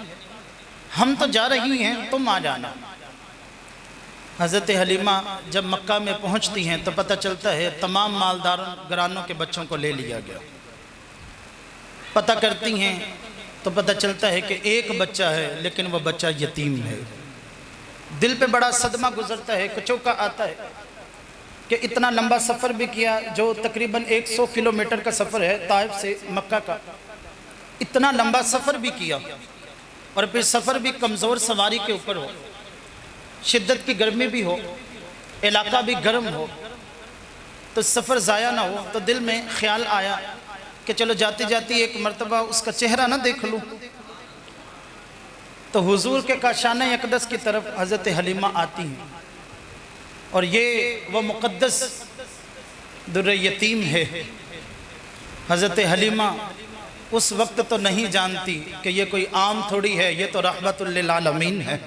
S1: ہم تو جا رہی ہیں، تم آ جانا۔ حضرت حلیمہ جب مکہ میں پہنچتی ہیں تو پتہ چلتا ہے تمام مالدار گھرانوں کے بچوں کو لے لیا گیا۔ پتہ کرتی ہیں تو پتہ چلتا ہے کہ ایک بچہ ہے لیکن وہ بچہ یتیم ہے۔ دل پہ بڑا صدمہ گزرتا ہے، کچوکا آتا ہے کہ اتنا لمبا سفر بھی کیا، جو تقریباً 100 کلومیٹر کا سفر ہے طائف سے مکہ کا، اتنا لمبا سفر بھی کیا اور پھر سفر بھی کمزور سواری کے اوپر ہو، شدت کی گرمی بھی ہو، علاقہ بھی گرم ہو، تو سفر ضائع نہ ہو، تو دل میں خیال آیا کہ چلو جاتی جاتی ایک مرتبہ اس کا چہرہ نہ دیکھ لوں۔ تو حضور کے کاشانہ اقدس کی طرف حضرت حلیمہ آتی ہیں، اور یہ وہ مقدس در یتیم ہے۔ حضرت حلیمہ اس وقت تو نہیں جانتی کہ یہ کوئی عام تھوڑی ہے، یہ تو رحمت للعالمین ہے۔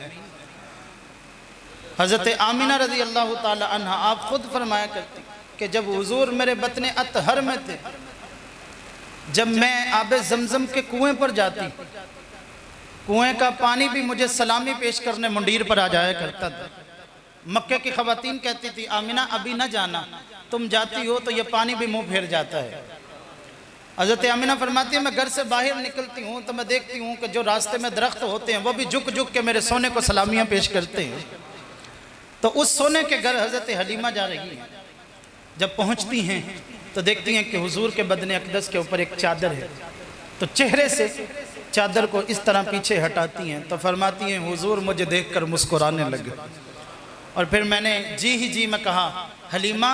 S1: حضرت آمینہ رضی اللہ تعالی عنہ آپ خود فرمایا کرتی کہ جب حضور میرے بطن اطہر میں تھے، جب میں آب زمزم کے کنویں پر جاتی، کنویں کا پانی بھی مجھے سلامی پیش کرنے منڈیر پر آ جایا کرتا تھا۔ مکہ کی خواتین کہتی تھی آمینہ ابھی نہ جانا، تم جاتی ہو تو یہ پانی بھی منہ پھیر جاتا ہے۔ حضرت آمینہ فرماتی ہے میں گھر سے باہر نکلتی ہوں تو میں دیکھتی ہوں کہ جو راستے میں درخت ہوتے ہیں وہ بھی جھک جھک کے میرے سونے کو سلامیاں پیش کرتے ہیں۔ تو اس سونے کے گھر حضرت حلیمہ جا رہی ہیں، جب پہنچتی ہیں تو دیکھتی ہیں کہ حضور کے بدن اقدس کے اوپر ایک چادر ہے، تو چہرے سے چادر کو اس طرح پیچھے ہٹاتی ہیں تو فرماتی ہیں حضور مجھے دیکھ کر مسکرانے لگے، اور پھر میں نے جی میں کہا حلیمہ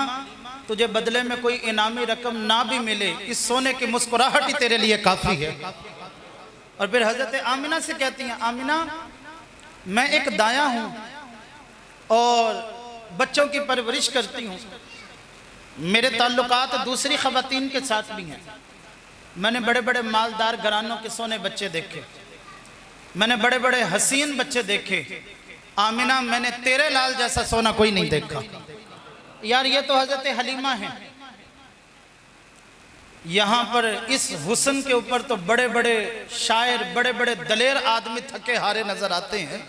S1: تجھے بدلے میں کوئی انعامی رقم نہ بھی ملے، اس سونے کی مسکراہٹ ہی تیرے لیے کافی ہے۔ اور پھر حضرت آمینہ سے کہتی ہیں آمینہ میں ایک دایا ہوں اور بچوں کی پرورش کرتی ہوں، میرے تعلقات دوسری خواتین کے ساتھ بھی ہیں، میں نے بڑے بڑے مالدار گھرانوں کے سونے بچے دیکھے، میں نے بڑے بڑے حسین بچے دیکھے، آمینہ میں نے تیرے لال جیسا سونا کوئی نہیں دیکھا۔ یار یہ تو حضرت حلیمہ ہیں، یہاں پر اس حسن کے اوپر تو بڑے بڑے شاعر، بڑے بڑے دلیر آدمی تھکے ہارے نظر آتے ہیں۔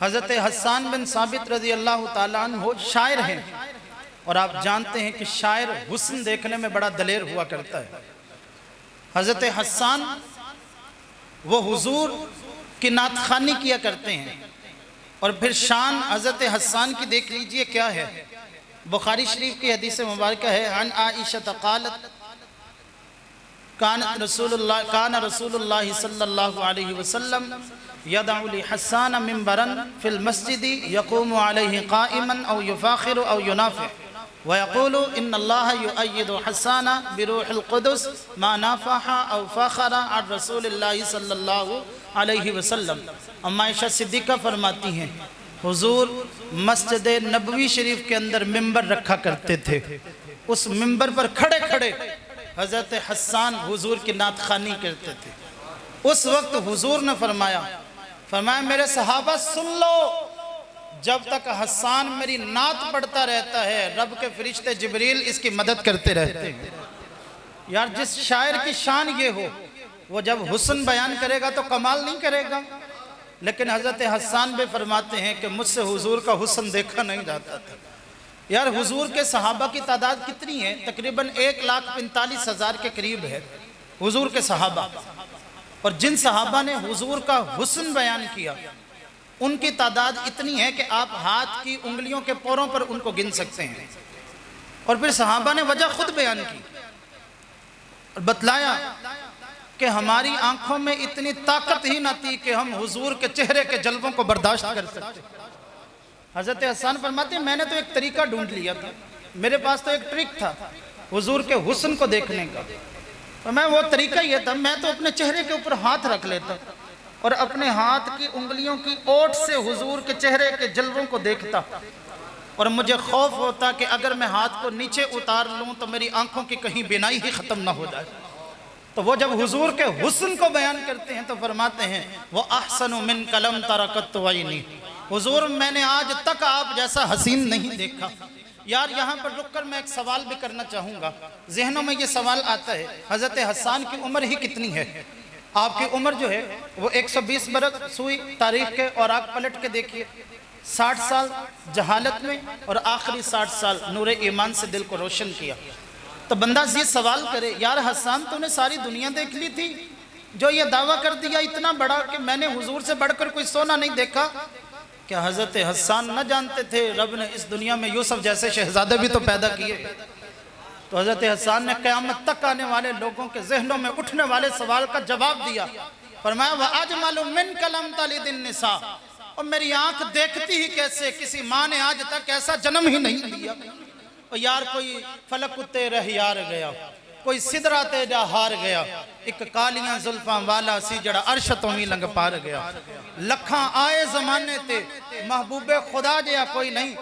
S1: حضرت حسان بن ثابت رضی اللہ تعالیٰ عنہ شاعر ہیں، اور آپ جانتے ہیں کہ شاعر حسن دیکھنے میں بڑا دلیر ہوا کرتا ہے۔ حضرت حسان وہ حضور کی نعت خوانی کیا کرتے ہیں، اور پھر شان حضرت حسان کی دیکھ لیجئے کیا ہے۔ بخاری شریف کی حدیث مبارکہ ہے عن عائشہ قالت کان رسول اللہ صلی اللہ علیہ وسلم یدعو لحسان منبرا فی المسجد یقوم علیہ قائما او یفاخر او ینافع ویقول ان اللہ یؤید حسان بروح القدس ما نافح او فاخر عن رسول اللہ صلی اللہ علیہ وسلم۔ اما عائشہ صدیقہ فرماتی ہیں حضور مسجد نبوی شریف کے اندر ممبر رکھا کرتے تھے، اس ممبر پر کھڑے کھڑے حضرت حسان حضور کی نعت خوانی کرتے تھے۔ اس وقت حضور نے فرمایا میرے صحابہ سن لو، جب تک حسان میری نعت پڑھتا رہتا ہے رب کے فرشتے جبریل اس کی مدد کرتے رہتے ہیں۔ یار جس شاعر کی شان یہ ہو وہ جب حسن بیان کرے گا تو کمال نہیں کرے گا، لیکن حضرت حسان بھی فرماتے ہیں کہ مجھ سے حضور کا حسن دیکھا نہیں جاتا تھا۔ یار حضور کے صحابہ کی تعداد کتنی ہے؟ تقریباً 1,45,000 کے قریب ہے حضور کے صحابہ، اور جن صحابہ نے حضور کا حسن بیان کیا ان کی تعداد اتنی ہے کہ آپ ہاتھ کی انگلیوں کے پوروں پر ان کو گن سکتے ہیں۔ اور پھر صحابہ نے وجہ خود بیان کی اور بتلایا کہ ہماری آنکھوں میں اتنی طاقت ہی نہ تھی کہ ہم حضور کے چہرے کے جلووں کو برداشت کر سکتے۔ حضرت حسان فرماتے ہیں میں نے تو ایک طریقہ ڈھونڈ لیا تھا، میرے پاس تو ایک ٹرک تھا حضور کے حسن کو دیکھنے کا، اور میں وہ طریقہ یہ تھا میں تو اپنے چہرے کے اوپر ہاتھ رکھ لیتا اور اپنے ہاتھ کی انگلیوں کی اوٹ سے حضور کے چہرے کے جلووں کو دیکھتا، اور مجھے خوف ہوتا کہ اگر میں ہاتھ کو نیچے اتار لوں تو میری آنکھوں کی کہیں بینائی ہی ختم نہ ہو جائے۔ تو وہ جب حضور کے حسن کو بیان کرتے ہیں تو فرماتے ہیں وَأَحْسَنُ مِنْكَ لَمْ تَرَ قَطُّ عَيْنِي، حضور میں نے آج تک آپ جیسا حسین نہیں دیکھا۔ یار یہاں پر رک کر میں ایک سوال بھی کرنا چاہوں گا، ذہنوں میں یہ سوال آتا ہے حضرت حسان کی عمر ہی کتنی ہے؟ آپ کی عمر جو ہے وہ 120 برس سوئی تاریخ کے اور آگ پلٹ کے دیکھیے، 60 سال جہالت میں اور آخری 60 سال نور ایمان سے دل کو روشن کیا۔ تو بندہ یہ سوال کرے یار حسان تو نے ساری دنیا دیکھ لی تھی جو یہ دعویٰ کر دیا اتنا بڑا کہ میں نے حضور سے بڑھ کر کوئی سونا نہیں دیکھا؟ کیا حضرت حسان نہ جانتے تھے رب نے اس دنیا میں یوسف جیسے شہزادے بھی تو پیدا کیے؟ تو حضرت حسان نے قیامت تک آنے والے لوگوں کے ذہنوں میں اٹھنے والے سوال کا جواب دیا، فرمایا وَأَجْمَلُ مِنْكَ لَمْ تَلِدِ النِّسَاءُ، اور میری آنکھ دیکھتی ہی کیسے، کسی ماں نے آج تک ایسا جنم ہی نہیں لیا۔ اور یار کوئی فلک تے رہ یار گیا، کوئی سدرہ تے جا ہار گیا، ایک کالیاں زلفاں والا سی جڑا عرش تو ہی لنگ پار گیا۔ لکھاں آئے زمانے تے محبوب خدا جیا کوئی نہیں،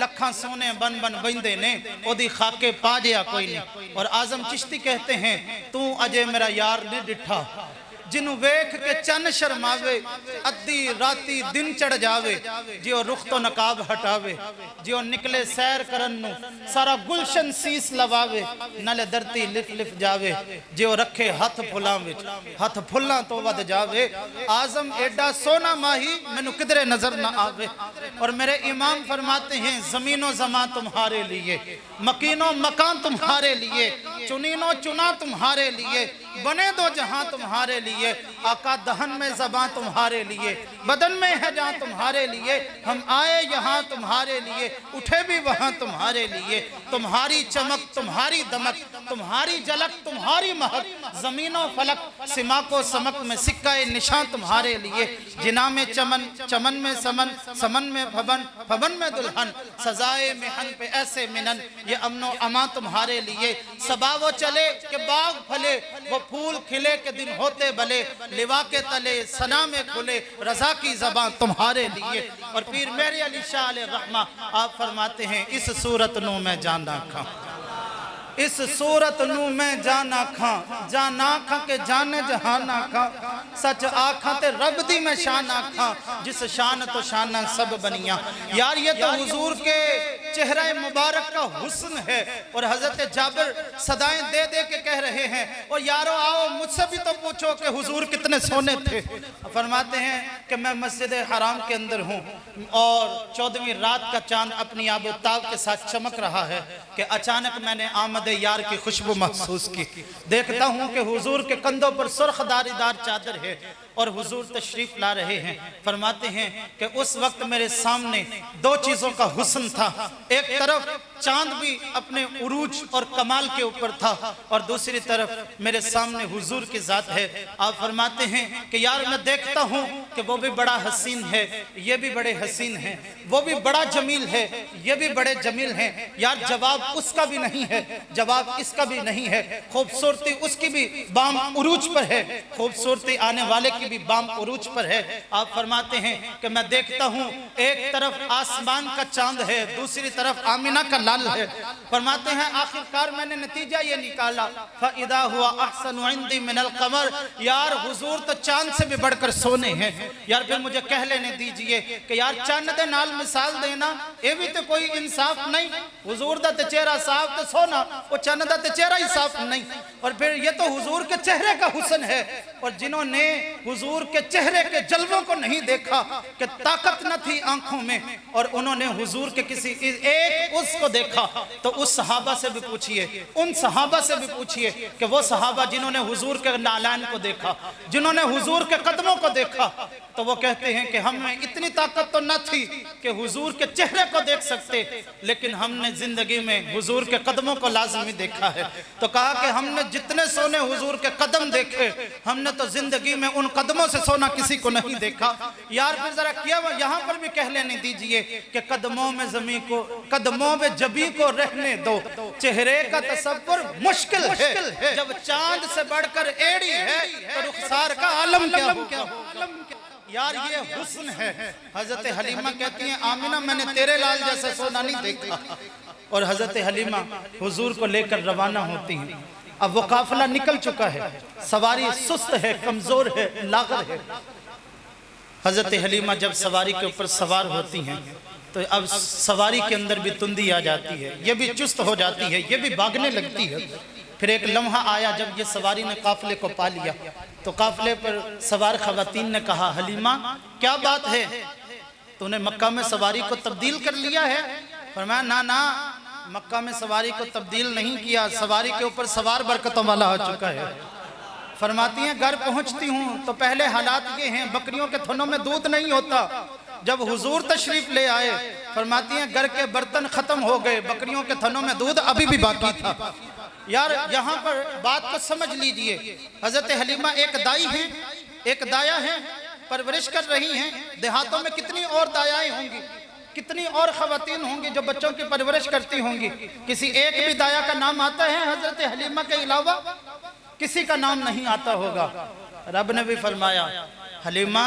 S1: لکھاں سونے بن بن بندے نے او دی خاکے پا جیا کوئی نہیں۔ اور اعظم چشتی کہتے ہیں تو اجے میرا یار نے ڈٹھا، جنہوں ویکھ کے چن شرماوے، ادھی راتی دن چڑھ جاوے، جیو رخ تو نقاب ہٹاوے، جیو نکلے سیر کرن نو سارا گلشن سیس لواوے، نلے درتی لف لف جاوے، جیو رکھے ہاتھ پھلاں وچ ہاتھ پھلاں تو ود جاوے۔ اعظم ایڈا سونا ماہی مینوں کدرے نظر نہ آوے۔ اور میرے امام فرماتے ہیں زمین و زمان تمہارے لیے، مکین و مکان تمہارے لیے، چنین و چنا تمہارے لیے، بنے دو جہاں تمہارے لیے، آقا دہن میں زباں تمہارے لیے، بدن میں ہے جہاں تمہارے لیے، ہم آئے یہاں تمہارے لیے، اٹھے بھی وہاں تمہارے لیے۔ تمہاری چمک تمہاری دمک تمہاری جھلک تمہاری مہک، زمین و فلک سماک و سمک میں سکہ نشان تمہارے لیے۔ جنا میں چمن چمن میں سمن سمن میں بھبن بھبن میں دلہن، سزائے محن پہ ایسے منن، یہ امن و امان تمہارے لیے۔ صبا وہ چلے کہ باغ پھلے، وہ پھول کھلے کے دن ہوتے بلے، لوا کے تلے ثنا میں کھلے، رضا کی زبان تمہارے لیے۔ اور پیر میرے علی شاہ علیہ الرحمہ آپ فرماتے ہیں اس صورت نو میں جانا کھاں، اس صورت نو میں جانا کھاں، جانا کھاں کہ جانے جہانا کھاں، سچ آکھاں تے رب دی میں شانہ کھاں، جس شان تو شانہ سب بنیاں۔ یار یہ تو حضور کے چہرہ مبارک کا حسن ہے۔ اور حضرت جابر صدائیں دے دے کے کہہ رہے ہیں اور یارو آؤ مجھ سے بھی تو پوچھو کہ حضور کتنے سونے تھے۔ فرماتے ہیں کہ میں مسجد حرام کے اندر ہوں اور 14ویں رات کا چاند اپنی آب و تاب کے ساتھ چمک رہا ہے کہ اچانک میں نے آمد یار کی خوشبو محسوس کی۔ دیکھتا ہوں کہ حضور کے کندھوں پر سرخ داری دار چادر ہے اور حضور تشریف لا رہے ہیں۔ فرماتے ہیں کہ اس وقت میرے سامنے دو چیزوں کا حسن تھا، ایک طرف چاند بھی اپنے عروج اور کمال کے اوپر تھا اور دوسری طرف میرے سامنے حضور کی ذات ہے۔ آپ فرماتے ہیں کہ یار میں دیکھتا ہوں کہ وہ بھی بڑا حسین ہے، یہ بھی بڑے حسین ہیں، وہ بھی بڑا جمیل ہے، یہ بھی بڑے جمیل ہیں۔ یار جواب اس کا بھی نہیں ہے، جواب اس کا بھی نہیں ہے، خوبصورتی اس کی بھی بام عروج پر ہے، خوبصورتی آنے والے کی بھی بام عروج پر ہے۔ آپ فرماتے ہیں کہ میں دیکھتا ہوں ایک طرف آسمان کا چاند ہے، دوسری طرف آمینہ کا لال ہے۔ فرماتے ہیں آخرکار میں نے نتیجہ یہ نکالا فَإِذَا هُوَ أَحْسَنُ عِنْدِي مِنَ الْقَمَرِ، یار حضور تو چاند سے بھی بڑھ کر سونے ہیں۔ یار پھر مجھے کہہ لینے دیجئے کہ یار چاند دے نال مثال دینا یہ بھی تو کوئی انصاف نہیں، حضور دا تے چہرہ صاف تو سونا، وہ چاند دا تے چہرہ ہی صاف نہیں۔ اور پھر یہ تو حضور کے چہرے کا حسن ہے، اور جنہوں نے حضور کے چہرے کے جلووں کو نہیں دیکھا کہ طاقت نہ تھی آنکھوں میں، اور انہوں نے حضور کے کسی ایک اس کو دیکھا، تو اس صحابہ سے بھی پوچھئے، ان صحابہ سے بھی پوچھئے کہ وہ صحابہ جنہوں نے حضور کے نالان کو دیکھا، جنہوں نے حضور کے قدموں کو دیکھا، تو وہ کہتے ہیں کہ ہم میں اتنی طاقت تو نہ تھی کہ حضور کے چہرے کو دیکھ سکتے، لیکن ہم نے زندگی میں حضور کے قدموں کو لازمی دیکھا ہے۔ تو کہا کہ ہم نے جتنے سونے حضور کے قدم دیکھے، ہم نے تو زندگی میں ان قدموں سے سونا کسی کو نہیں دیکھا۔ یار پھر ذرا کیا یہاں پر بھی کہہ لینے دیجئے کہ قدموں میں زمین کو، قدموں میں جبی کو رہنے دو، چہرے کا تصور مشکل ہے، جب چاند سے بڑھ کر ایڑی ہے تو رخسار کا عالم کیا ہو۔ یار یہ حسن ہے۔ حضرت حلیمہ کہتی ہیں آمینہ میں نے تیرے لال جیسا سونا نہیں دیکھا، اور حضرت حلیمہ حضور کو لے کر روانہ ہوتی ہیں۔ اب وہ قافلہ نکل چکا ہے، سواری سست ہے، کمزور ہے، لاغر ہے۔ حضرت حلیمہ جب سواری کے اوپر سوار ہوتی ہیں تو اب سواری کے اندر بھی تندی آ جاتی ہے، یہ بھی چست ہو جاتی ہے، یہ بھی بھاگنے لگتی ہے۔ پھر ایک لمحہ آیا جب یہ سواری نے قافلے کو پا لیا تو قافلے پر سوار خواتین نے کہا حلیمہ کیا بات ہے، تو نے مکہ میں سواری کو تبدیل کر لیا ہے؟ فرمایا نا مکہ میں سواری کو تبدیل نہیں کیا، سواری کے اوپر سوار برکتوں والا ہو چکا ہے۔ فرماتی ہیں گھر پہنچتی ہوں تو پہلے حالات یہ ہیں، بکریوں کے تھنوں میں دودھ نہیں ہوتا۔ جب حضور تشریف لے آئے فرماتی ہیں گھر کے برتن ختم ہو گئے، بکریوں کے تھنوں میں دودھ ابھی بھی باقی تھا۔ یار یہاں پر بات کو سمجھ لیجئے، حضرت حلیمہ ایک دائی ہیں، ایک دایا ہیں، پرورش کر رہی ہیں۔ دیہاتوں میں کتنی اور دایائیں ہوں گی، کتنی اور خواتین ہوں گی جو بچوں کی پرورش کرتی ہوں گی، کسی ایک بھی دایا کا نام آتا ہے حضرت حلیمہ کے علاوہ؟ کسی کا نام نہیں آتا ہوگا۔ رب نے بھی فرمایا حلیمہ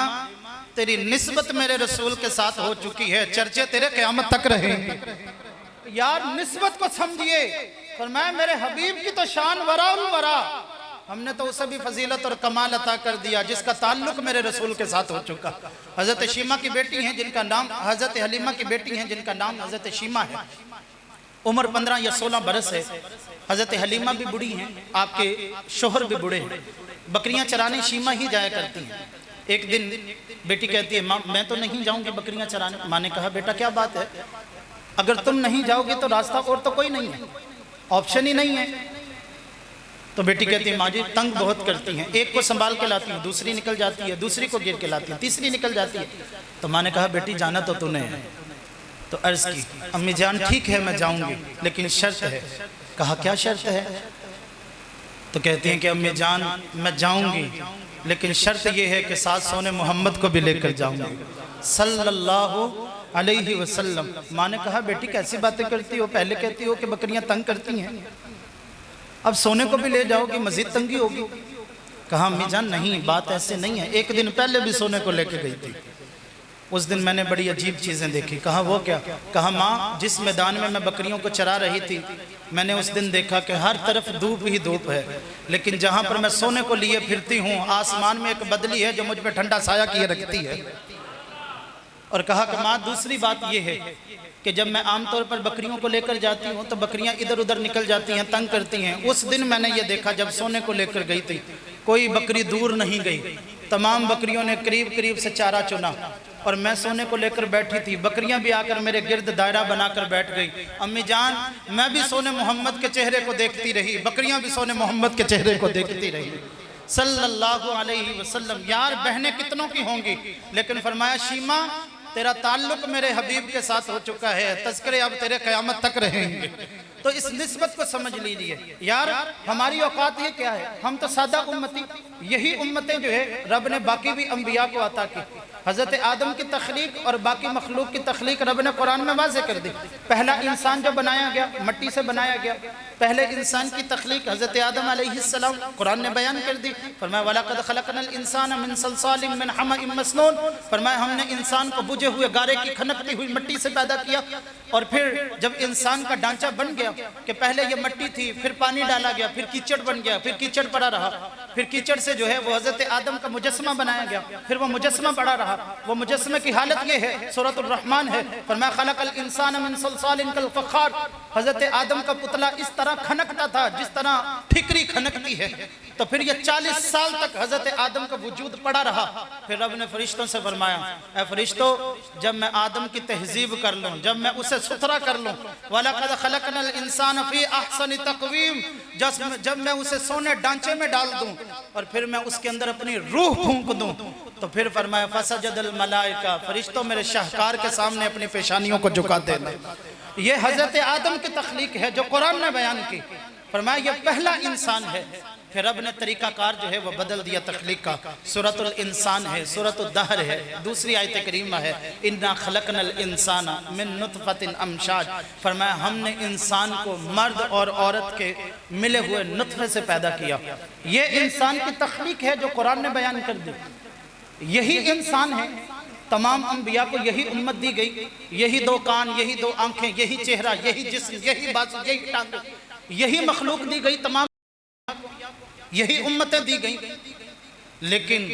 S1: تیری نسبت میرے رسول کے ساتھ ہو چکی ہے، چرچے تیرے قیامت تک رہیں گے۔ یار نسبت کو سمجھئے، فرمایا میرے حبیب کی تو شان ورا الورا، ہم نے تو اسے بھی فضیلت اور کمال عطا کر دیا جس کا تعلق میرے رسول کے ساتھ ہو چکا۔ حضرت شیمہ کی بیٹی ہیں جن کا نام، حضرت حلیمہ کی بیٹی ہیں جن کا نام حضرت شیمہ ہے، عمر 15 یا 16 برس ہے۔ حضرت حلیمہ بھی بڑی ہیں، آپ کے شوہر بھی بڑے ہیں، بکریاں چرانے شیمہ ہی جایا کرتی ہیں۔ ایک دن بیٹی کہتی ہے ماں میں تو نہیں جاؤں گی بکریاں چرانے۔ ماں نے کہا بیٹا کیا بات ہے، اگر تم نہیں جاؤ گی تو راستہ اور تو کوئی نہیں ہے، آپشن ہی نہیں ہے۔ تو بیٹی کہتی ہے ماں جی تنگ بہت کرتی ہیں، ایک کو سنبھال کے لاتی ہوں، دوسری نکل جاتی ہے، دوسری کو گیر کے لاتی ہے، تیسری نکل جاتی ہے۔ تو ماں نے کہا بیٹی جانا تو تو نے ہے۔ تو عرض کی امی جان ٹھیک ہے میں جاؤں گی لیکن شرط ہے۔ کہا کیا شرط ہے؟ تو کہتی ہیں کہ امی جان میں جاؤں گی لیکن شرط یہ ہے کہ ساتھ سونے محمد کو بھی لے کر جاؤں گی صلی اللہ علیہ وسلم۔ ماں نے کہا بیٹی کیسی باتیں کرتی ہو، پہلے کہتی ہو کہ بکریاں تنگ کرتی ہیں، اب سونے کو بھی لے جاؤ گی مزید تنگی ہوگی۔ کہا امی جان نہیں بات ایسے نہیں ہے، ایک دن پہلے بھی سونے کو لے کے گئی تھی، اس دن میں نے بڑی عجیب چیزیں دیکھی۔ کہا وہ کیا؟ کہا ماں جس میدان میں بکریوں کو چرا رہی تھی میں نے اس دن دیکھا کہ ہر طرف دھوپ ہی دھوپ ہے، لیکن جہاں پر میں سونے کو لیے پھرتی ہوں آسمان میں ایک بدلی ہے جو مجھ پہ ٹھنڈا سایہ کیے رکھتی ہے۔ اور کہا کہ ماں دوسری بات یہ ہے کہ جب میں عام طور پر بکریوں کو لے کر جاتی ہوں تو بکریاں ادھر ادھر نکل جاتی ہیں، تنگ کرتی ہیں۔ اس دن میں نے یہ دیکھا جب سونے کو لے کر گئی تھی کوئی بکری دور نہیں گئی، تمام بکریوں نے قریب سے چارہ چنا، اور میں سونے کو لے کر بیٹھی تھی، بکریاں بھی آ کر میرے گرد دائرہ بنا کر بیٹھ گئی۔ امی جان میں بھی سونے محمد کے چہرے کو دیکھتی رہی، بکریاں بھی سونے محمد کے چہرے کو دیکھتی رہی صلی اللہ علیہ وسلم۔ یار بہنیں کتنوں کی ہوں گی، لیکن فرمایا شیمہ تیرا تعلق میرے حبیب کے ساتھ ہو چکا ہے، تذکرے اب تیرے قیامت تک رہیں گے۔ تو اس نسبت کو سمجھ لیجئے۔ یار ہماری اوقات یہ کیا ہے، ہم تو سادہ امتی، یہی امتیں جو ہے رب نے باقی بھی انبیاء کو عطا کی۔ حضرت آدم کی تخلیق اور باقی مخلوق کی تخلیق رب نے قرآن میں واضح کر دی۔ پہلا انسان جو بنایا گیا مٹی سے بنایا گیا، پہلے انسان کی تخلیق حضرت آدم علیہ السلام قرآن نے بیان کر دی۔ فرمایا وَلَقَدْ خَلَقْنَا الْإِنسَانَ مِنْ صَلْصَالٍ مِّنْ حَمَإٍ مَسْنُونٍ، فرمایا ہم نے انسان کو بجھے ہوئے گارے کی کھنکتی ہوئی مٹی سے پیدا کیا۔ اور پھر جب انسان کا ڈھانچہ بن گیا کہ پہلے یہ مٹی تھی، پھر پانی ڈالا گیا، پھر کیچڑ بن گیا، پھر کیچڑ پڑا رہا، پھر کیچڑ سے جو ہے وہ حضرت آدم کا مجسمہ بنایا گیا، پھر وہ مجسمہ بڑا رہا۔ وہ مجسمے کی حالت یہ ہے، سورۃ الرحمن ہے، فرمایا خلق الانسان من صلصال کالفخار، حضرت آدم کا پتلا اس طرح کھنکتا تھا جس طرح ٹھکری کھنکتی ہے۔ تو پھر یہ 40 سال تک حضرت آدم کا وجود پڑا رہا۔ پھر رب نے فرشتوں سے فرمایا اے فرشتوں جب میں آدم کی تہذیب کر لوں، جب میں اسے ستھرا کر لوں، وَلَقَدْ خَلَقْنَا الْإِنسَانَ فِي أَحْسَنِ تَقْوِيمٍ، جب میں اسے سونے ڈانچے میں ڈال دوں اور پھر میں اس کے اندر اپنی روح پھونک دوں، تو پھر فرمایا فَسَجَدَ الْمَلَائِكَةُ، فرشتوں میرے شاہکار کے سامنے اپنی پیشانیوں کو جھکا دینا۔ یہ حضرت آدم کی تخلیق ہے جو قرآن نے بیان کی۔ فرمایا یہ پہلا انسان ہے۔ پھر رب نے طریقہ کار جو ہے وہ بدل دیا تخلیق کا، سورۃ الانسان ہے، سورۃ الدہر ہے، دوسری آیت کریمہ ہے اِنَّا خَلَقْنَا الْإِنسَانَ مِن نُطْفَةٍ أَمْشَاجٍ، فرمایا ہم نے انسان کو مرد اور عورت کے ملے ہوئے نطفے سے پیدا کیا۔ یہ انسان کی تخلیق ہے جو قرآن نے بیان کر دی۔ یہی انسان ہے، تمام انبیاء کو یہی امت دی گئی، یہی دو کان، یہی دو آنکھیں، یہی چہرہ، یہی جسم، یہی بازو، یہی ٹانگ، یہی مخلوق دی گئی، تمام یہی امتیں دی گئی. لیکن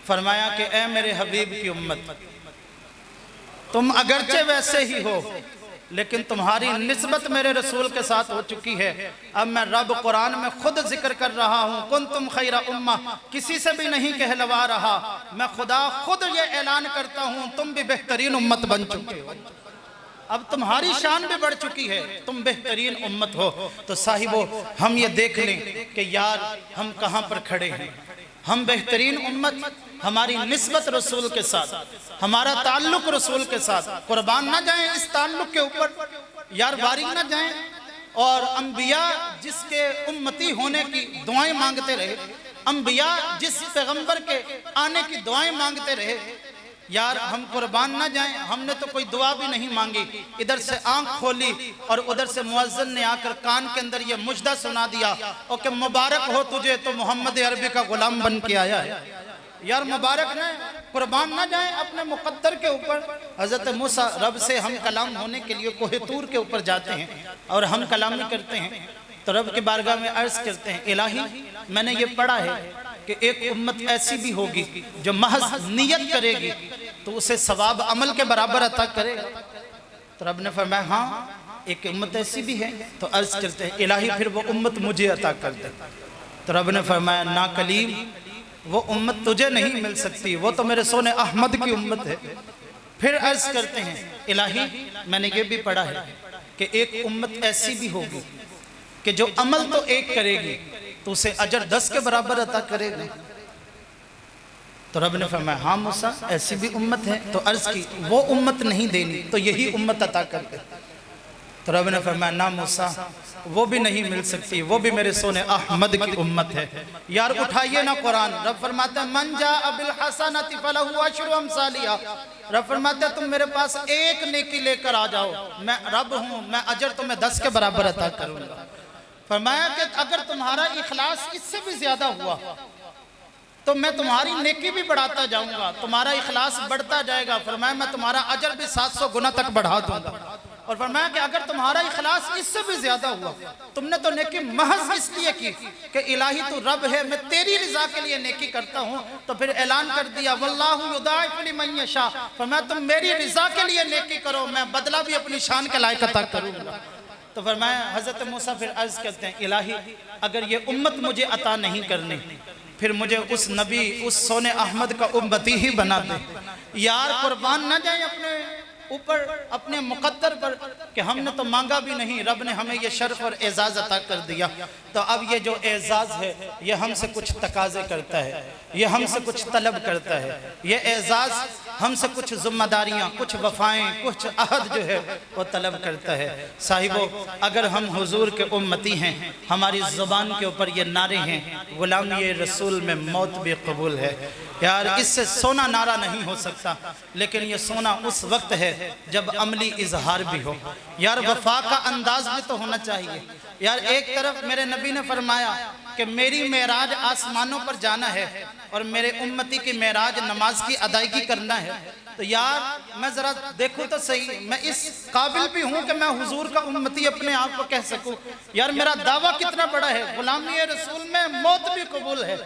S1: فرمایا کہ اے میرے حبیب کی امت، تم اگرچہ ویسے ہی ہو لیکن تمہاری نسبت میرے رسول کے ساتھ ہو چکی ہے. اب میں رب قرآن میں خود ذکر کر رہا ہوں، کنتم خیر امہ، کسی سے بھی نہیں کہلوا رہا، میں خدا خود یہ اعلان کرتا ہوں تم بھی بہترین امت بن چکے ہو. اب تمہاری شان بھی بڑھ چکی ہے، تم بہترین امت ہو. تو صاحبو ہم یہ دیکھ لیں کہ یار ہم کہاں پر کھڑے ہیں. ہم بہترین امت، ہماری نسبت رسول کے ساتھ، ہمارا تعلق رسول کے ساتھ. قربان نہ جائیں اس تعلق کے اوپر، یار باریک نہ جائیں. اور انبیاء جس کے امتی ہونے کی دعائیں مانگتے رہے، انبیاء جس پیغمبر کے آنے کی دعائیں مانگتے رہے، یار ہم قربان نہ جائیں. ہم نے تو کوئی دعا بھی نہیں مانگی، ادھر سے آنکھ کھولی اور ادھر سے مؤذن نے آ کر کان کے اندر یہ مجدہ سنا دیا اور کہ مبارک ہو تجھے تو محمد عربی کا غلام بن کے آیا ہے. یار مبارک نہ، قربان نہ جائیں اپنے مقدر کے اوپر. حضرت موسیٰ رب سے ہم کلام ہونے کے لیے کوہ طور کے اوپر جاتے ہیں اور ہم کلامی کرتے ہیں تو رب کی بارگاہ میں عرض کرتے ہیں، الہی میں نے یہ پڑھا ہے کہ ایک امت ایسی بھی ہوگی جو محض نیت کرے گی تو اسے ثواب عمل کے برابر عطا کرے گا. تو رب نے فرمایا ہاں ایک امت ایسی بھی ہے. تو عرض کرتے ہیں الہی پھر وہ امت مجھے عطا کر دے. تو رب نے فرمایا نا کلیم، وہ امت تجھے نہیں مل سکتی، وہ تو میرے سونے احمد کی امت ہے. پھر عرض کرتے ہیں الہی میں نے یہ بھی پڑھا ہے کہ ایک امت ایسی بھی ہوگی کہ جو عمل تو ایک کرے گی تو اسے اجر 10 کے برابر عطا کرے گا. تو رب نے فرمایا ہاں موسیٰ ایسی بھی امت ہے. تو عرض کی وہ امت نہیں دینی تو یہی امت عطا کر دے. تو رب نے فرمایا نا موسیٰ وہ بھی نہیں مل سکتی، وہ بھی میرے سونے احمد کی امت ہے. یار اٹھائیے نا قرآن. رب فرماتا ہے من جاء بالحسنۃ فلہ عشر امثالہا. رب فرماتا ہے تم میرے پاس ایک نیکی لے کر آ جاؤ، میں رب ہوں، میں اجر تمہیں 10 کے برابر عطا کروں گا. فرمایا کہ اگر تمہارا اخلاص اس سے بھی زیادہ ہوا تو میں تمہاری نیکی بھی بڑھاتا جاؤں گا، تمہارا اخلاص بڑھتا جائے گا. فرمایا میں تمہارا اجر بھی 700 گنا تک بڑھا دوں گا. اور فرمایا کہ اگر تمہارا اخلاص اس سے بھی زیادہ ہوا، تم نے تو نیکی محض اس لیے کی کہ الہی تو رب ہے، میں تیری رضا کے لیے نیکی کرتا ہوں، تو پھر اعلان کر دیا واللہ یضاعف لمن یشاء. فرمایا تم میری رضا کے لیے نیکی کرو، میں بدلہ بھی اپنی شان کے لائق عطا کروں گا. تو فرمایا حضرت موسیٰ پھر عرض کرتے ہیں الہی اگر یہ امت مجھے عطا نہیں کرنی پھر مجھے اس نبی اس سونے احمد کا امتی ہی بنا دے. یار قربان نہ جائیں اپنے اوپر، اپنے مقدر پر کہ ہم نے تو مانگا بھی نہیں، رب نے ہمیں یہ شرف اور اعزاز عطا کر دیا. تو اب یہ جو اعزاز ہے یہ ہم سے کچھ تقاضے کرتا ہے، یہ ہم سے کچھ طلب کرتا ہے. یہ اعزاز ہم سے کچھ ذمہ داریاں، کچھ وفائیں، کچھ عہد جو ہے وہ طلب کرتا ہے. صاحبو اگر ہم حضور کے امتی ہیں، ہماری زبان کے اوپر یہ نعرے ہیں غلامی رسول میں موت بھی قبول ہے. یار اس سے سونا نعرہ نہیں ہو سکتا، لیکن یہ سونا اس وقت ہے جب عملی اظہار بھی ہو. یار وفا کا انداز بھی تو ہونا چاہیے. یار ایک طرف میرے نبی نے فرمایا کہ میری معراج آسمانوں پر جانا ہے اور میرے امتی کی معراج نماز کی ادائیگی کرنا ہے. تو یار میں ذرا دیکھوں تو صحیح، میں اس قابل بھی ہوں کہ میں حضور کا امتی اپنے آپ کو کہہ سکوں. یار میرا دعویٰ کتنا بڑا ہے، غلامی رسول میں موت بھی قبول ہے.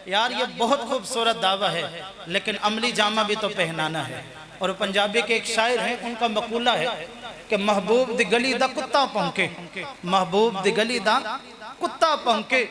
S1: یار یہ بہت خوبصورت دعویٰ ہے لیکن عملی جامہ بھی تو پہنانا ہے. اور پنجابی کے ایک شاعر ہیں، ان کا مقولہ ہے کہ محبوب دی گلی دا کتا پونکے، محبوب دی گلی دا کتا پونکے،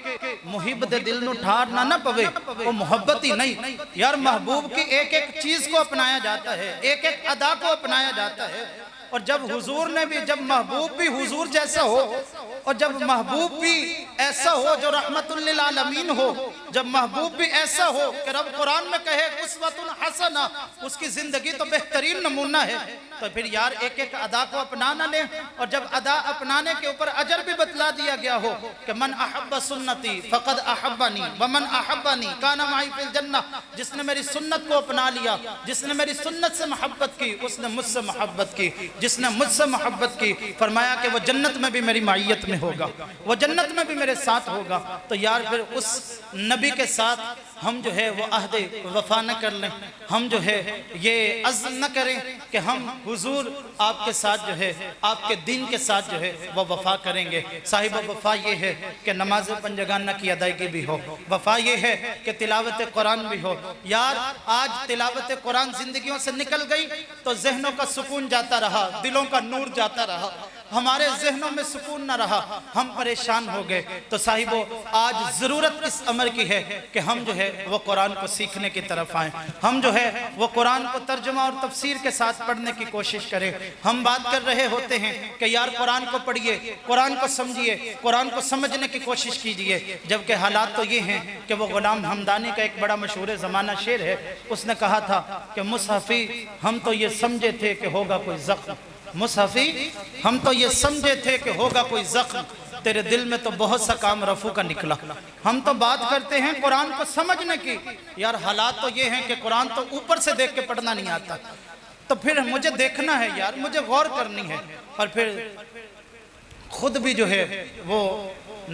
S1: محب دے دل نو ٹھار نہ پوے، وہ محبت ہی نہیں. یار محبوب کی ایک ایک چیز کو اپنایا جاتا ہے، ایک ایک ادا کو اپنایا جاتا ہے. اور جب حضور نے بھی، جب محبوب بھی حضور جیسا ہو اور جب محبوب بھی ایسا ہو جو رحمت للعالمین ہو، جب محبوب بھی ایسا ہو کہ رب قرآن میں کہے اسوۃ حسنہ، اس کی زندگی تو بہترین نمونہ ہے، تو پھر یار ایک ایک ادا کو اپنانا لیں. اور جب ادا اپنانے کے اوپر اجر بھی بتلا دیا گیا ہو کہ من احب سنتی فقد احبنی ومن احبنی کان معی فی الجنہ، جس نے میری سنت کو اپنا لیا، جس نے میری سنت سے محبت کی اس نے مجھ سے محبت کی، جس نے مجھ سے محبت کی فرمایا کہ وہ جنت میں بھی میری معیت میں ہوگا، وہ جنت میں بھی میرے ساتھ ہوگا. تو یار پھر اس نبی کے ساتھ ہم جو ہے وہ عہد وفا نہ کر لیں، ہم جو ہے یہ عزم نہ کریں کہ ہم حضور آپ کے ساتھ جو ہے آپ کے دین کے ساتھ جو ہے وہ وفا کریں گے۔ صاحب وفا یہ ہے کہ نماز پنجگانہ کی ادائیگی بھی ہو، وفا یہ ہے کہ تلاوت قرآن بھی ہو۔ یار آج تلاوت قرآن زندگیوں سے نکل گئی تو ذہنوں کا سکون جاتا رہا، دلوں کا نور جاتا رہا، ہمارے ذہنوں میں سکون نہ رہا، ہم پریشان ہو گئے۔ تو صاحبو آج ضرورت اس امر کی ہے کہ ہم جو ہے وہ قرآن کو سیکھنے کی طرف آئیں، ہم جو ہے وہ قرآن کو ترجمہ اور تفسیر کے ساتھ پڑھنے کی کوشش کریں۔ ہم بات کر رہے ہوتے ہیں کہ یار قرآن کو پڑھیے، قرآن کو سمجھیے، قرآن کو سمجھنے کی کوشش کیجئے، جبکہ حالات تو یہ ہیں کہ وہ غلام حمدانی کا ایک بڑا مشہور زمانہ شعر ہے، اس نے کہا تھا کہ مصحفی ہم تو یہ سمجھے تھے کہ ہوگا کوئی زخم، مصحفی ہم تو یہ سمجھے تھے کہ ہوگا کوئی زخم، تیرے دل میں تو بہت سا کام رفو کا نکلا۔ ہم تو بات کرتے ہیں قرآن کو سمجھنے کی، یار حالات تو یہ ہیں کہ قرآن تو اوپر سے دیکھ کے پڑھنا نہیں آتا، تو پھر مجھے دیکھنا ہے یار، مجھے غور کرنی ہے، اور پھر خود بھی جو ہے وہ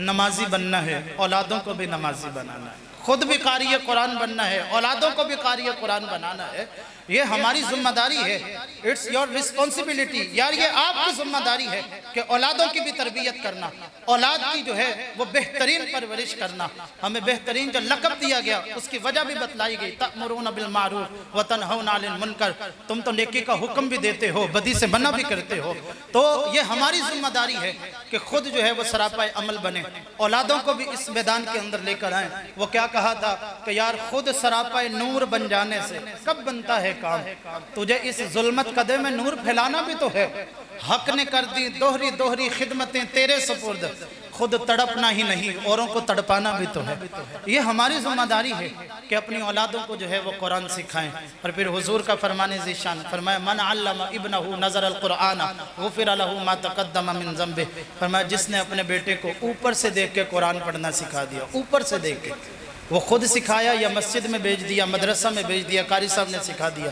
S1: نمازی بننا ہے، اولادوں کو بھی نمازی بنانا ہے، خود بھی قاری قرآن بننا ہے، اولادوں کو بھی قاری قرآن بنانا ہے۔ یہ ہماری ذمہ داری ہے، اٹس یور ریسپانسبلٹی، یار یہ آپ کی ذمہ داری ہے کہ اولادوں کی بھی تربیت کرنا، اولاد کی جو ہے وہ بہترین پرورش کرنا۔ ہمیں بہترین جو لقب دیا گیا اس کی وجہ بھی بتلائی گئی، تأمرون بالمعروف وتنہون عن المنکر، تم تو نیکی کا حکم بھی دیتے ہو، بدی سے منع بھی کرتے ہو۔ تو یہ ہماری ذمہ داری ہے کہ خود جو ہے وہ سراپائے عمل بنے، اولادوں کو بھی اس میدان کے اندر لے کر آئیں۔ وہ کیا کہا تھا کہ یار خود سراپائے نور بن جانے سے کب بنتا ہے کام، تجھے اس ظلمت قدے میں نور پھیلانا بھی تو ہے۔ حق نے کر دی دوہری دوہری خدمتیں تیرے سپرد، خود تڑپنا ہی نہیں اوروں کو تڑپانا بھی تو ہے۔ یہ ہماری ذمہ داری ہے کہ اپنی اولادوں کو جو ہے وہ قرآن سکھائیں۔ اور پھر حضور کا فرمان ذیشان فرمایا من علم ابنہ نظر القرآن غفر لہ ما تقدم من ذنبہ، فرمایا جس نے اپنے بیٹے کو اوپر سے دیکھ کے قرآن پڑھنا سکھا دیا، اوپر سے دیکھ کے، وہ خود سکھایا یا مسجد میں بھیج دیا، مدرسہ میں بھیج دیا، قاری صاحب نے سکھا دیا،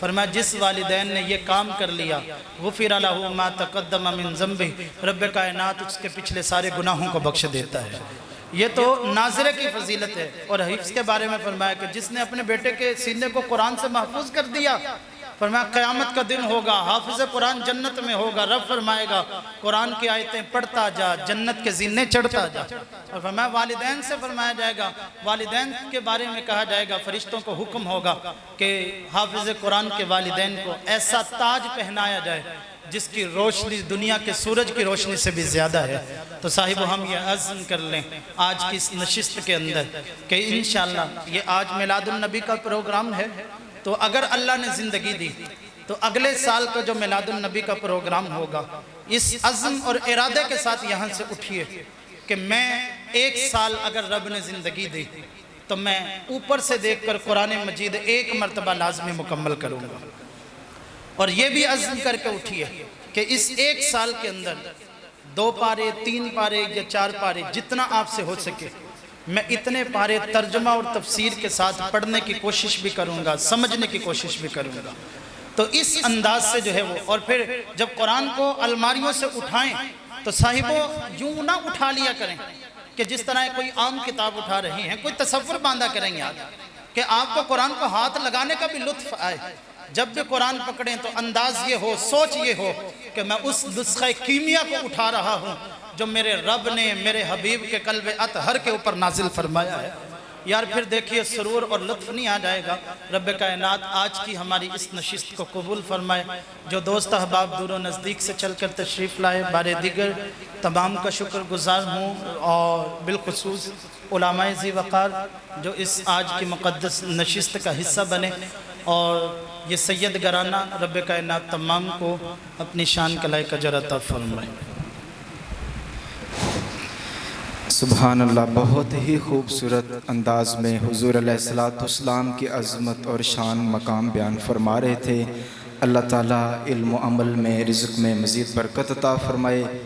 S1: فرمایا جس والدین نے یہ کام کر لیا غفر لہ ما تقدم من ذنبہ، رب کائنات اس کے پچھلے سارے گناہوں کو بخش دیتا ہے۔ یہ تو ناظرہ کی فضیلت ہے۔ اور حفظ کے بارے میں فرمایا کہ جس نے اپنے بیٹے کے سینے کو قرآن سے محفوظ کر دیا، فرمایا قیامت کا دن ہوگا، حافظ قرآن جنت میں ہوگا، رب فرمائے گا قرآن کی آیتیں پڑھتا جا، جنت کے زینے چڑھتا جا۔ اور فرمایا والدین سے فرمایا جائے گا، والدین کے بارے میں کہا جائے گا، فرشتوں کو حکم ہوگا کہ حافظ قرآن کے والدین کو ایسا تاج پہنایا جائے جس کی روشنی دنیا کے سورج کی روشنی سے بھی زیادہ ہے۔ تو صاحب ہم یہ عزم کر لیں آج کی اس نشست کے اندر کہ انشاءاللہ یہ آج میلاد النبی کا پروگرام ہے، تو اگر اللہ نے زندگی دی تو اگلے سال کا جو میلاد النبی کا پروگرام ہوگا، اس عزم اور ارادے کے ساتھ یہاں سے اٹھیے کہ میں ایک سال اگر رب نے زندگی دی تو میں اوپر سے دیکھ کر قرآن مجید ایک مرتبہ لازمی مکمل کروں گا۔ اور یہ بھی عزم کر کے اٹھیے کہ اس ایک سال کے اندر 2 پارے 3 پارے یا 4 پارے جتنا آپ سے ہو سکے میں اتنے پارے ترجمہ اور تفسیر کے ساتھ پڑھنے کی کوشش بھی کروں گا، سمجھنے کی کوشش بھی کروں گا۔ تو اس انداز سے جو ہے وہ، اور پھر جب قرآن کو الماریوں سے اٹھائیں تو صاحبوں یوں نہ اٹھا لیا کریں کہ جس طرح کوئی عام کتاب اٹھا رہی ہیں، کوئی تصور باندھا کریں یاد کہ آپ کو قرآن کو ہاتھ لگانے کا بھی لطف آئے۔ جب بھی قرآن پکڑیں تو انداز یہ ہو، سوچ یہ ہو کہ میں اس نسخہ کیمیا کو اٹھا رہا ہوں جو میرے رب نے میرے حبیب کے قلب اطہر کے اوپر نازل فرمایا ہے۔ یار پھر دیکھیے سرور اور لطف نہیں آ جائے گا۔ رب کائنات آج کی ہماری اس نشست کو قبول فرمائے۔ جو دوست احباب دور و نزدیک سے چل کر تشریف لائے، بارے دیگر تمام کا شکر گزار ہوں، اور بالخصوص علماء ذی وقار جو اس آج کی مقدس نشست کا حصہ بنے، اور یہ سید گرانہ، رب کائنات تمام کو اپنی شان کلائی کا اجر عطا فرمائے۔
S2: سبحان اللہ، بہت ہی خوبصورت انداز میں حضور علیہ السلام کی عظمت اور شان مقام بیان فرما رہے تھے۔ اللہ تعالیٰ علم و عمل میں، رزق میں مزید برکت عطا فرمائے۔